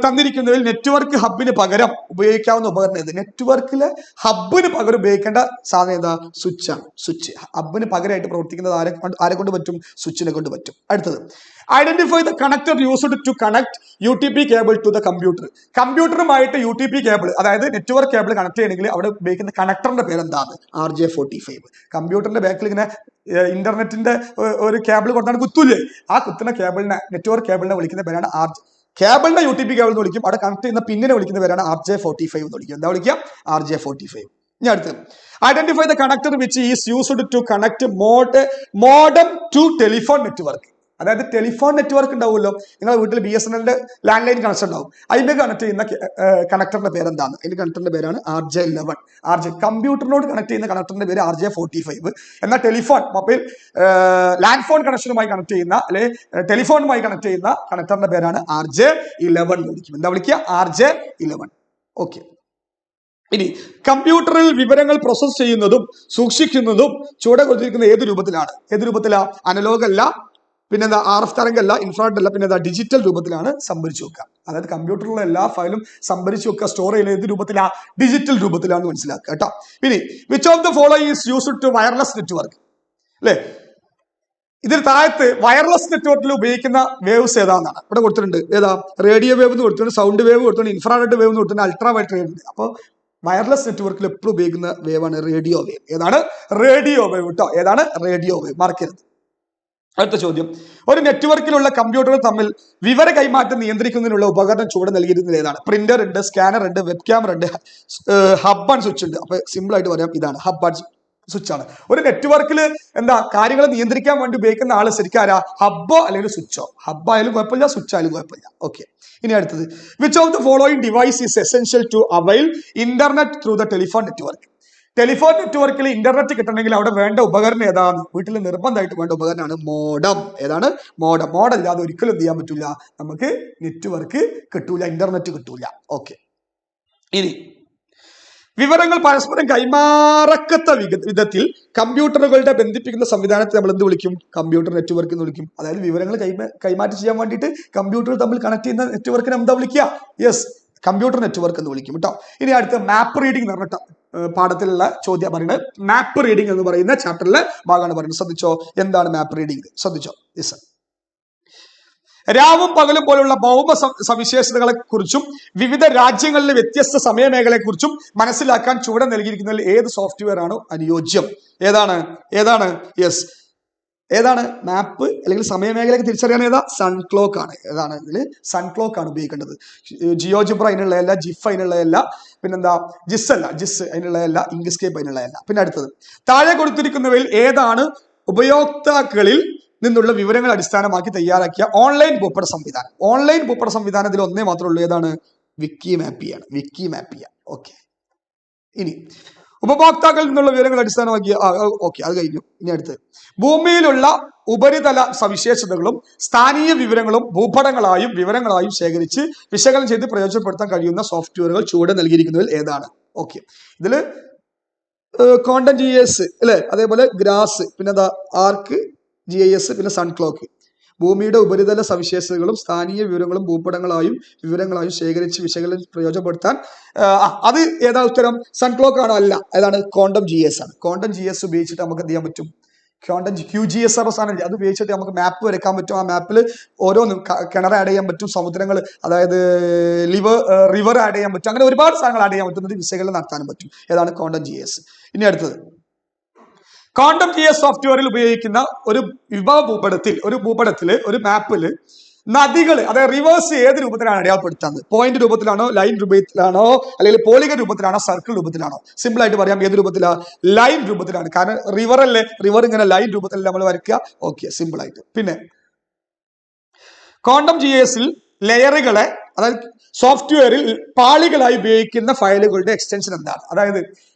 തന്നിരിക്കുന്നതിൽ നെറ്റ്വർക്ക് ഹബിന് പകരം ഉപയോഗിക്കാവുന്ന ഉപകരണം ഏത്? നെറ്റ്വർക്കിലെ ഹബിന് പകരം ഉപയോഗിക്കേണ്ട സാധനം ഏതാ? സ്വിച്ചാണ്. സ്വിച്ച് ഹബിന് പകരമായിട്ട് പ്രവർത്തിക്കുന്നത് ആരെ കൊണ്ട് പറ്റും? സ്വിച്ചിനെ കൊണ്ട് പറ്റും. അടുത്തത്, identify the connector used to connect UTP cable to the computer. കമ്പ്യൂട്ടറുമായിട്ട് UTP കേബിൾ, അതായത് നെറ്റ്വർക്ക് കേബിൾ കണക്ട് ചെയ്യണമെങ്കിൽ അവിടെ ഉപയോഗിക്കുന്ന കണക്ടറിന്റെ പേര് എന്താണ്? RJ45. കമ്പ്യൂട്ടറിന്റെ ബാക്കിൽ ഇങ്ങനെ ഇന്റർനെറ്റിന്റെ ഒരു കേബിൾ കൊടുത്താണ് കുത്തൂല്ലേ? ആ കുത്തുന്ന കേബിളിനെ, നെറ്റ്വർക്ക് കേബിളിനെ വിളിക്കുന്ന പേരാണ് കേബിളിന്റെ UTP കേബിൾ എന്ന് വിളിക്കും. അവിടെ കണക്ട് ചെയ്യുന്ന പിന്നിനെ വിളിക്കുന്ന പേരാണ് RJ45 എന്ന് വിളിക്കും. എന്താ വിളിക്കുക? RJ45. ഇനി അടുത്ത്, identify the connector which is used to connect modem to telephone network. അതായത് ടെലിഫോൺ നെറ്റ്വർക്ക് ഉണ്ടാവുമല്ലോ, നിങ്ങളുടെ വീട്ടിൽ BSNL ലാൻഡ് ലൈൻ കണക്ഷൻ ഉണ്ടാവും, അതിലേക്ക് കണക്ട് ചെയ്യുന്ന കണക്ടറിന്റെ പേരെന്താണ്? അതിന്റെ കണക്ടറിന്റെ പേരാണ് RJ11. കമ്പ്യൂട്ടറിനോട് കണക്ട് ചെയ്യുന്ന കണക്ടറിന്റെ പേര് RJ45. എന്നാൽ ടെലിഫോൺ മൊബൈൽ ലാൻഡ് ഫോൺ കണക്ഷനുമായി കണക്ട് ചെയ്യുന്ന അല്ലെ ടെലിഫോണുമായി കണക്ട് ചെയ്യുന്ന കണക്ടറിന്റെ പേരാണ് RJ11 എന്ന് വിളിക്കും. എന്താ വിളിക്കുക? RJ11. ഓക്കെ. ഇനി കമ്പ്യൂട്ടറിൽ വിവരങ്ങൾ പ്രോസസ് ചെയ്യുന്നതും സൂക്ഷിക്കുന്നതും ചുവടെ കൊടുത്തിരിക്കുന്ന ഏത് രൂപത്തിലാണ്? ഏത് രൂപത്തിലാ? അനലോഗ് അല്ല, പിന്നെ എന്താ RF തരംഗമല്ല, ഇൻഫ്രാറെഡ് അല്ല, പിന്നെ എന്താ ഡിജിറ്റൽ രൂപത്തിലാണ് സംഭരിച്ചു വെക്കുക. അതായത് കമ്പ്യൂട്ടറിലുള്ള എല്ലാ ഫയലും സംഭരിച്ചു വെക്കുക, സ്റ്റോർ ചെയ്യുന്ന ഏത് രൂപത്തിലാ? ഡിജിറ്റൽ രൂപത്തിലാണ് മനസ്സിലാക്കുക കേട്ടോ. ഇനി which of the following is used to wireless network? അല്ലെ, ഇതിൽ താഴത്ത് വയർലെസ് നെറ്റ്വർക്കിൽ ഉപയോഗിക്കുന്ന വേവ്സ് ഏതാണെന്നാണ് ഇവിടെ കൊടുത്തിട്ടുണ്ട്. ഏതാ? റേഡിയോ വേവ് എന്ന് കൊടുത്തിട്ടുണ്ട്, സൗണ്ട് വേവ് കൊടുത്തിട്ടുണ്ട്, ഇൻഫ്രാറെഡ് വേവ് എന്ന് കൊടുത്തിട്ടുണ്ട്, അൾട്രാ വയലറ്റ് വേവ് ഉണ്ട്. അപ്പോൾ വയർലെസ് നെറ്റ്വർക്കിൽ എപ്പോഴും ഉപയോഗിക്കുന്ന വേവാണ് റേഡിയോ വേവ്. ഏതാണ്? റേഡിയോ വേവ് കേട്ടോ. ഏതാണ്? Radio wave. മറക്കരുത്. അടുത്ത ചോദ്യം, ഒരു നെറ്റ്വർക്കിലുള്ള കമ്പ്യൂട്ടറുകൾ തമ്മിൽ വിവര കൈമാറ്റം നിയന്ത്രിക്കുന്നതിനുള്ള ഉപകരണം ചുവടെ നൽകിയിരുന്നത് ഏതാണ്? പ്രിന്റർ ഉണ്ട്, സ്കാനർ ഉണ്ട്, വെബ് ക്യാമറ ഉണ്ട്, ഹബ് ആൻഡ് സ്വിച്ച് ഉണ്ട്. അപ്പൊ സിമ്പിൾ ആയിട്ട് പറയാം, ഇതാണ് ഹബ് ആൻഡ് സ്വിച്ച് ആണ്. ഒരു നെറ്റ്വർക്കിൽ എന്താ കാര്യങ്ങൾ നിയന്ത്രിക്കാൻ വേണ്ടി ഉപയോഗിക്കുന്ന ആള് ശരിക്കും ആരാ? ഹബ്ബോ അല്ലെങ്കിൽ സ്വിച്ചോ? ഹബ് ആയാലും കുഴപ്പമില്ല, സ്വിച്ച് ആയാലും കുഴപ്പമില്ല. ഓക്കെ. ഇനി അടുത്തത്, which of the following device is essential to avail internet through the telephone network? Telephone നെറ്റ്വർക്കിൽ ഇന്റർനെറ്റ് കിട്ടണമെങ്കിൽ അവിടെ വേണ്ട ഉപകരണം ഏതാണ്? വീട്ടിൽ നിർബന്ധമായിട്ട് വേണ്ട ഉപകരണമാണ് മോഡം. ഏതാണ്? മോഡം. മോഡം ഇല്ലാതെ ഒരിക്കലും എന്ത് ചെയ്യാൻ പറ്റൂല, നമുക്ക് നെറ്റ്വർക്ക് കിട്ടൂല, ഇന്റർനെറ്റ് കിട്ടൂല. ഓക്കെ. ഇനി വിവരങ്ങൾ പരസ്പരം കൈമാറക്കത്ത വിധത്തിൽ കമ്പ്യൂട്ടറുകളുടെ ബന്ധിപ്പിക്കുന്ന സംവിധാനത്തെ നമ്മൾ എന്ത് വിളിക്കും? കമ്പ്യൂട്ടർ നെറ്റ്വർക്ക് എന്ന് വിളിക്കും. അതായത് വിവരങ്ങൾ കൈമാറ്റം ചെയ്യാൻ വേണ്ടിയിട്ട് കമ്പ്യൂട്ടർ തമ്മിൽ കണക്ട് ചെയ്യുന്ന നെറ്റ്വർക്കിനെ എന്താ വിളിക്കുക? യെസ്, കമ്പ്യൂട്ടർ നെറ്റ്വർക്ക് എന്ന് വിളിക്കും കേട്ടോ. ഇനി അടുത്ത മാപ്പ് റീഡിംഗ് എന്ന് പറഞ്ഞിട്ട് പാഠത്തിലുള്ള ചോദ്യം പറയുന്നത് മാപ്പ് റീഡിംഗ് എന്ന് പറയുന്ന ചാപ്റ്ററിലെ ഭാഗമാണ് പറയുന്നത്. ശ്രദ്ധിച്ചോ, എന്താണ് മാപ്പ് റീഡിംഗ്? ശ്രദ്ധിച്ചോ. യെസ്, രാവും പകലും പോലുള്ള ഭൗമ സവിശേഷതകളെ കുറിച്ചും വിവിധ രാജ്യങ്ങളിലെ വ്യത്യസ്ത സമയമേഖലയെ കുറിച്ചും മനസ്സിലാക്കാൻ ചുവടെ നൽകിയിരിക്കുന്നതിൽ ഏത് സോഫ്റ്റ്വെയർ ആണ് അനുയോജ്യം? ഏതാണ്? ഏതാണ്? യെസ്, ഏതാണ്? മാപ്പ് അല്ലെങ്കിൽ സമയമേഖലയ്ക്ക് തിരിച്ചറിയാൻ ഏതാ? സൺക്ലോക്ക് ആണ്. ഏതാണ്? ഇതിൽ സൺക്ലോക്ക് ആണ് ഉപയോഗിക്കേണ്ടത്. ജിയോജിബ്ര അതിനുള്ളതല്ല, ജിഫ് അതിനുള്ളതല്ല, പിന്നെന്താ ജിസ് അല്ല, ജിസ് അതിനുള്ളതല്ല, ഇങ്ക്സ്കേപ്പ് അതിനുള്ളതല്ല. പിന്നെ അടുത്തത്, താഴെ കൊടുത്തിരിക്കുന്നവയിൽ ഏതാണ് ഉപയോക്താക്കളിൽ നിന്നുള്ള വിവരങ്ങൾ അടിസ്ഥാനമാക്കി തയ്യാറാക്കിയ ഓൺലൈൻ ഭൂപട സംവിധാനം? ഓൺലൈൻ ഭൂപട സംവിധാനത്തിൽ ഒന്നേ മാത്രമേ ഉള്ളൂ. ഏതാണ്? വിക്കിമാപ്പിയാണ്. വിക്കിമാപ്പിയ. ഓക്കെ. ഇനി ഉപഭോക്താക്കളിൽ നിന്നുള്ള വിവരങ്ങൾ അടിസ്ഥാനമാക്കിയ ഓക്കെ, അത് കഴിഞ്ഞു. ഇനി അടുത്ത്, ഭൂമിയിലുള്ള ഉപരിതല സവിശേഷതകളും സ്ഥാനീയ വിവരങ്ങളും ഭൂപടങ്ങളായും വിവരങ്ങളായും ശേഖരിച്ച് വിശകലനം ചെയ്ത് പ്രയോജനപ്പെടുത്താൻ കഴിയുന്ന സോഫ്റ്റ്വെയറുകൾ ചുവടെ നൽകിയിരിക്കുന്നതിൽ ഏതാണ്? ഓക്കെ. ഇതില് കോണ്ടന്റ് GIS അല്ലെ, അതേപോലെ ഗ്രാസ്, പിന്നെ ആർക്ക് GIS, പിന്നെ സൺക്ലോക്ക്. ഭൂമിയുടെ ഉപരിതല സവിശേഷതകളും സ്ഥാനീയ വിവരങ്ങളും ഭൂപടങ്ങളായും വിവരങ്ങളായും ശേഖരിച്ച് വിശകലനം പ്രയോജനപ്പെടുത്താൻ അത് ഏതാ ഉത്തരം? സൺക്ലോക്ക് ആണോ? അല്ല. ഏതാണ്? ക്വാണ്ടം GIS ആണ്. ക്വാണ്ടം GIS ഉപയോഗിച്ചിട്ട് നമുക്ക് എന്ത് ചെയ്യാൻ പറ്റും? ക്വാണ്ടം QGIS അവസാനം അത് ഉപയോഗിച്ചിട്ട് നമുക്ക് മാപ്പ് വരയ്ക്കാൻ പറ്റും. ആ മാപ്പിൽ ഓരോന്നും കിണർ ആഡ് ചെയ്യാൻ പറ്റും, സമുദ്രങ്ങൾ അതായത് റിവർ ആഡ് ചെയ്യാൻ പറ്റും, അങ്ങനെ ഒരുപാട് സാധനങ്ങൾ ആഡ് ചെയ്യാൻ പറ്റുന്നത് വിശകലനം നടത്താനും പറ്റും. ഏതാണ്? Quantum GIS. ഇനി അടുത്തത്, ക്വാണ്ടം GIS സോഫ്റ്റ്വെയറിൽ ഉപയോഗിക്കുന്ന ഒരു വിഭവ ഭൂപടത്തിൽ ഒരു മാപ്പിൽ നദികൾ അതായത് റിവേഴ്സ് ഏത് രൂപത്തിലാണ് അടയാളപ്പെടുത്തുന്നത്? പോയിന്റ് രൂപത്തിലാണോ, ലൈൻ രൂപത്തിലാണോ, അല്ലെങ്കിൽ പോളിഗൺ രൂപത്തിലാണോ, സർക്കിൾ രൂപത്തിലാണോ? സിമ്പിൾ ആയിട്ട് പറയാം, ഏത് രൂപത്തിലാണ്? ലൈൻ രൂപത്തിലാണ്. കാരണം റിവർ അല്ലേ, റിവർ ഇങ്ങനെ ലൈൻ രൂപത്തിൽ നമ്മൾ വരയ്ക്കുക. ഓക്കെ, സിമ്പിൾ ആയിട്ട്. പിന്നെ ക്വാണ്ടം GISൽ ലെയറുകളെ അതായത് സോഫ്റ്റ്വെയറിൽ പാളികളായി ഉപയോഗിക്കുന്ന ഫയലുകളുടെ എക്സ്റ്റൻഷൻ എന്താണ്? അതായത്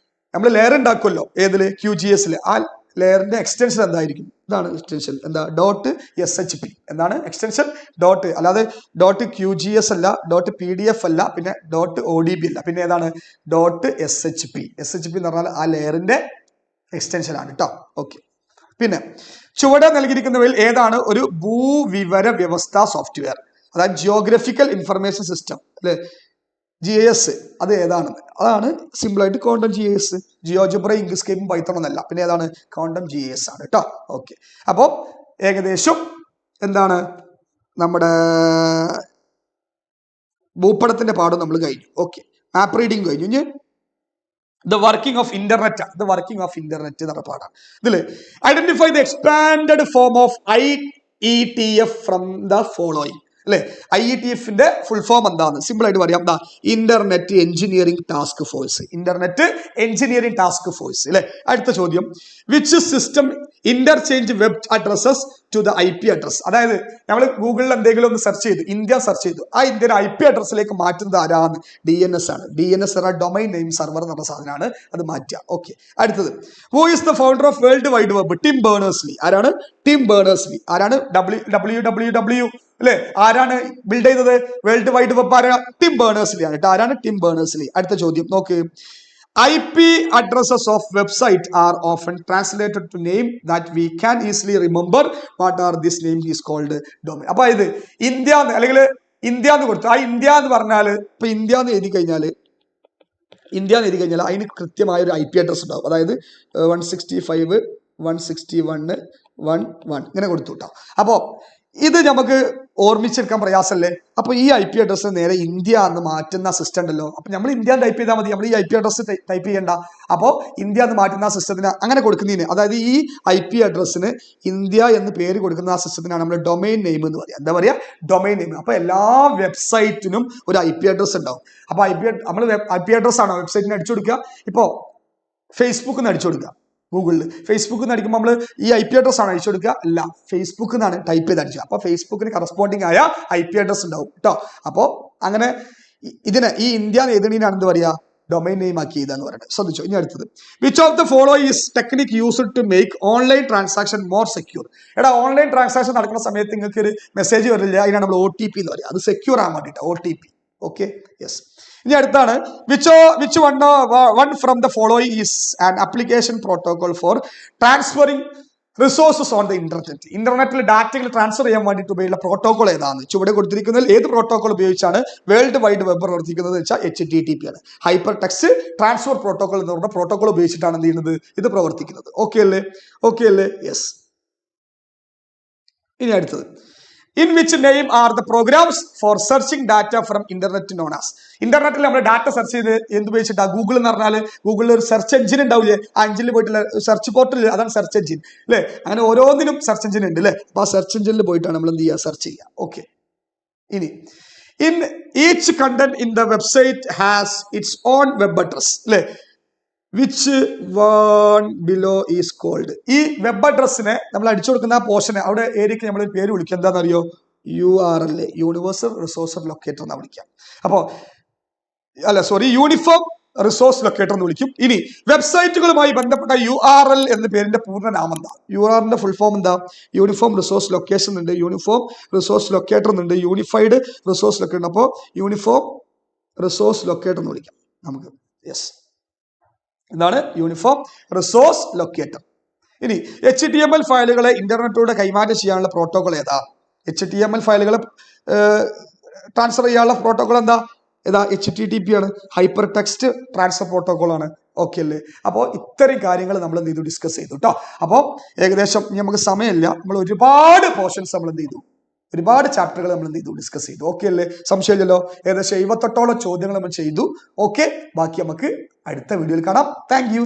നമ്മൾ ലെയർ ഉണ്ടാക്കുമല്ലോ, ഏതില്? QGISൽ. ആ ലെയറിന്റെ എക്സ്റ്റൻഷൻ എന്തായിരിക്കും? ഇതാണ് എക്സ്റ്റൻഷൻ. എന്താ? .shp. എന്താണ് എക്സ്റ്റൻഷൻ? ഡോട്ട്, അല്ലാതെ .QGIS അല്ല, .pdf അല്ല, പിന്നെ .odb അല്ല, പിന്നെ ഏതാണ്? .shp. shp എന്ന് പറഞ്ഞാൽ ആ ലെയറിന്റെ എക്സ്റ്റൻഷൻ ആണ് കേട്ടോ. ഓക്കെ. പിന്നെ ചുവടെ നൽകിയിരിക്കുന്നവയിൽ ഏതാണ് ഒരു ഭൂവിവര വ്യവസ്ഥ സോഫ്റ്റ്വെയർ? അതായത് ജിയോഗ്രഫിക്കൽ ഇൻഫർമേഷൻ സിസ്റ്റം അല്ലെ, GIS. അത് ഏതാണെന്ന്? അതാണ് സിമ്പിൾ ആയിട്ട് ക്വാണ്ടം GIS. ജിയോജിബ്ര, ഇങ്ക്സ്കേപ്പും പൈത്തൺ ഒന്നല്ല. പിന്നെ ഏതാണ്? ക്വാണ്ടം GIS ആണ് കേട്ടോ. ഓക്കെ. അപ്പോൾ ഏകദേശം എന്താണ് നമ്മുടെ ഭൂപടത്തിന്റെ പാഠം നമ്മൾ കഴിഞ്ഞു. ഓക്കെ, മാപ്പ് റീഡിങ് കഴിഞ്ഞു. ഇനി ദ വർക്കിംഗ് ഓഫ് ഇന്റർനെറ്റ് എന്ന പാഠമാണ്. ഇതില് identify the expanded form of IETF from the following അല്ലെ. IETFന്റെ ഫുൾ ഫോം എന്താണ്? സിമ്പിൾ ആയിട്ട് പറയാം, internet engineering task force. Internet engineering task force അല്ലെ. അടുത്ത ചോദ്യം, which system interchange web addresses to the IP address. അതായത് നമ്മൾ ഗൂഗിളിൽ എന്തെങ്കിലും ഒന്ന് സെർച്ച് ചെയ്തു, ഇന്ത്യ സെർച്ച് ചെയ്തു, ആ ഇന്ത്യയുടെ IP അഡ്രസ്സിലേക്ക് മാറ്റുന്നത് ആരാണ്? DNS ആണ്. DNS ഡൊമൈൻ നെയിം സെർവർ എന്ന് പറഞ്ഞ സാധനമാണ്, അത് മാറ്റുക. ഓക്കെ. അടുത്തത്, who is the founder of world wide web? Tim Berners-Lee. ആരാണ്? Tim Berners-Lee. ആരാണ്? WWW അല്ലെ, ആരാണ് ബിൽഡ് ചെയ്തത് വേൾഡ് വൈഡ് വെബ്? ആരാണ്? ടിം ബേണേഴ്സ്-ലീ ആണ്. ആരാണ്? Tim Berners-Lee. അടുത്ത ചോദ്യം നോക്ക്. IP addresses of website are often translated to name that we can easily remember. What are this name is called? Domain. അപ്പൊ ഇത് ഇന്ത്യ അല്ലെങ്കിൽ ഇന്ത്യ എന്ന് കൊടുത്തു. ആ ഇന്ത്യ എന്ന് പറഞ്ഞാൽ ഇപ്പൊ ഇന്ത്യ എന്ന് എഴുതി കഴിഞ്ഞാൽ അതിന് കൃത്യമായ ഒരു IP അഡ്രസ് ഉണ്ടാവും. അതായത് 165.161.1.1 ഇങ്ങനെ കൊടുത്തു കേട്ടോ. അപ്പോ ഇത് നമുക്ക് ഓർമ്മിച്ചെടുക്കാൻ പ്രയാസമല്ലേ? അപ്പൊ ഈ IP അഡ്രസ് നേരെ ഇന്ത്യ എന്ന് മാറ്റുന്ന സിസ്റ്റം ഉണ്ടല്ലോ, അപ്പൊ നമ്മൾ ഇന്ത്യ ടൈപ്പ് ചെയ്താൽ മതി, നമ്മൾ ഈ IP അഡ്രസ് ടൈപ്പ് ചെയ്യണ്ട. അപ്പോൾ ഇന്ത്യ എന്ന് മാറ്റുന്ന സിസ്റ്റത്തിന് അങ്ങനെ കൊടുക്കുന്നതിന്, അതായത് ഈ IP അഡ്രസ്സിന് ഇന്ത്യ എന്ന് പേര് കൊടുക്കുന്ന ആ സിസ്റ്റത്തിനാണ് നമ്മൾ ഡൊമൈൻ നെയിം എന്ന് പറയുക. എന്താ പറയുക? Domain name. അപ്പൊ എല്ലാ വെബ്സൈറ്റിനും ഒരു IP അഡ്രസ് ഉണ്ടാവും. അപ്പൊ നമ്മൾ IP അഡ്രസ് ആണോ വെബ്സൈറ്റിന് അടിച്ചു കൊടുക്കുക? ഇപ്പോ ഫേസ്ബുക്ക് നിന്ന് അടിച്ചു കൊടുക്കുക, ഗൂഗിളിൽ ഫേസ്ബുക്ക് എന്ന് അടിക്കുമ്പോൾ നമ്മൾ ഈ IP അഡ്രസ് ആണ് അയച്ചു കൊടുക്കുക? അല്ല, ഫേസ്ബുക്ക് എന്നാണ് ടൈപ്പ് ചെയ്ത് അടിക്കുക. അപ്പൊ ഫേസ്ബുക്കിന് കറസ്പോണ്ടിങ് ആയ IP അഡ്രസ് ഉണ്ടാവും കേട്ടോ. അപ്പോ അങ്ങനെ ഇതിന് ഈ ഇന്ത്യ എഴുതണീനാണ് എന്ത് പറയാ? ഡൊമൈൻ നെയിം ആക്കി എന്ന് പറയുന്നത്. ശ്രദ്ധിച്ചോ. ഇനി അടുത്തത്, which of the follow is technique used to make online transaction more secure? എടാ, ഓൺലൈൻ ട്രാൻസാക്ഷൻ നടക്കുന്ന സമയത്ത് നിങ്ങൾക്ക് ഒരു മെസ്സേജ് വരില്ല, അതിനാണ് നമ്മൾ OTP എന്ന് പറയുക. അത് സെക്യൂർ ആകാൻ വേണ്ടിയിട്ട് OTP. Okay, yes. ഇനി അടുത്താണ്, which one from the following is an application protocol four transferring resources on the internet? ഇന്റർനെറ്റിൽ ഡാറ്റകൾ ട്രാൻസ്ഫർ ചെയ്യാൻ വേണ്ടിയിട്ട് ഉപയോഗിക്കുന്ന പ്രോട്ടോകോൾ ഏതാണ്? ചുവടെ കൊടുത്തിരിക്കുന്നതിൽ ഏത് പ്രോട്ടോകോൾ ഉപയോഗിച്ചാണ് വേൾഡ് വൈഡ് വെബ് പ്രവർത്തിക്കുന്നത് വെച്ചാൽ HTTP ആണ്. ഹൈപ്പർ ടെക്സ്റ്റ് ട്രാൻസ്ഫർ പ്രോട്ടോകോൾ എന്ന് പറഞ്ഞ പ്രോട്ടോകോൾ ഉപയോഗിച്ചിട്ടാണ് എന്ത് ചെയ്യുന്നത്? ഇത് പ്രവർത്തിക്കുന്നത്. ഓക്കെ അല്ലേ? യെസ്. ഇനി അടുത്തത്, in which name are the programs for searching data from internet known as? ഇന്റർനെറ്റിൽ നമ്മൾ ഡാറ്റ സെർച്ച് ചെയ്ത് എന്ത് ഉപയോഗിച്ചിട്ടാ? ഗൂഗിൾ എന്ന് പറഞ്ഞാൽ ഗൂഗിളിൽ ഒരു സെർച്ച് എഞ്ചിൻ ഉണ്ടാവില്ലേ? ആ എഞ്ചിനിൽ പോയിട്ടുള്ള സെർച്ച് പോർട്ടൽ, അതാണ് സെർച്ച് എഞ്ചിൻ അല്ലേ? അങ്ങനെ ഓരോന്നിനും സെർച്ച് എഞ്ചിൻ ഉണ്ട് അല്ലേ? അപ്പൊ ആ സെർച്ച് എഞ്ചിനിൽ പോയിട്ടാണ് നമ്മൾ എന്ത് ചെയ്യുക? സെർച്ച് ചെയ്യുക. ഓക്കെ. ഇനി, in each content in the website has its own web address അല്ലേ? Which one below is called? ഈ വെബ് അഡ്രസ്സിനെ നമ്മൾ അടിച്ചു കൊടുക്കുന്ന ആ പോർഷനെ അവിടെ ഏരിയക്ക് നമ്മൾ പേര് വിളിക്കുക. എന്താണെന്നറിയോ? URL, യൂണിവേഴ്സൽ റിസോഴ്സ് ലൊക്കേറ്റർ എന്നാ വിളിക്കാം. അപ്പോ യൂണിഫോം റിസോഴ്സ് ലൊക്കേറ്റർ എന്ന് വിളിക്കും. ഇനി വെബ്സൈറ്റുകളുമായി ബന്ധപ്പെട്ട URL എന്ന പേരിന്റെ പൂർണ്ണനാമം എന്താ? URLന്റെ ഫുൾ ഫോം എന്താ? യൂണിഫോം റിസോഴ്സ് ലൊക്കേഷൻ ഉണ്ട്, യൂണിഫോം റിസോഴ്സ് ലൊക്കേറ്റർ എന്നുണ്ട്, യൂണിഫൈഡ് റിസോഴ്സ് ലൊക്കേറ്റർ. അപ്പോൾ യൂണിഫോം റിസോഴ്സ് ലൊക്കേറ്റർ എന്ന് വിളിക്കാം നമുക്ക്. യെസ്, എന്താണ്? Uniform resource locator. ഇനി HTML ഫയലുകളെ ഇന്റർനെറ്റിലൂടെ കൈമാറ്റം ചെയ്യാനുള്ള പ്രോട്ടോകോൾ ഏതാ? HTML ഫയലുകൾ ട്രാൻസ്ഫർ ചെയ്യാനുള്ള പ്രോട്ടോകോൾ എന്താ? HTTP ആണ്. ഹൈപ്പർ ടെക്സ്റ്റ് ട്രാൻസ്ഫർ പ്രോട്ടോകോൾ ആണ്. ഓക്കെ അല്ലേ? അപ്പോൾ ഇത്തരം കാര്യങ്ങൾ നമ്മൾ എന്ത് ചെയ്തു? ഡിസ്കസ് ചെയ്തു കേട്ടോ. അപ്പോൾ ഏകദേശം നമുക്ക് സമയമില്ല, നമ്മൾ ഒരുപാട് പോർഷൻസ് നമ്മൾ എന്ത് ചെയ്തു? ഒരുപാട് ചാപ്റ്ററുകൾ നമ്മൾ എന്ത് ചെയ്തു? ഡിസ്കസ് ചെയ്തു. ഓക്കെ അല്ലേ? സംശയമില്ലല്ലോ. ഏകദേശം 78ഓളം ചോദ്യങ്ങൾ നമ്മൾ ചെയ്തു. ഓക്കെ, ബാക്കി നമുക്ക് അടുത്ത വീഡിയോയിൽ കാണാം. Thank you.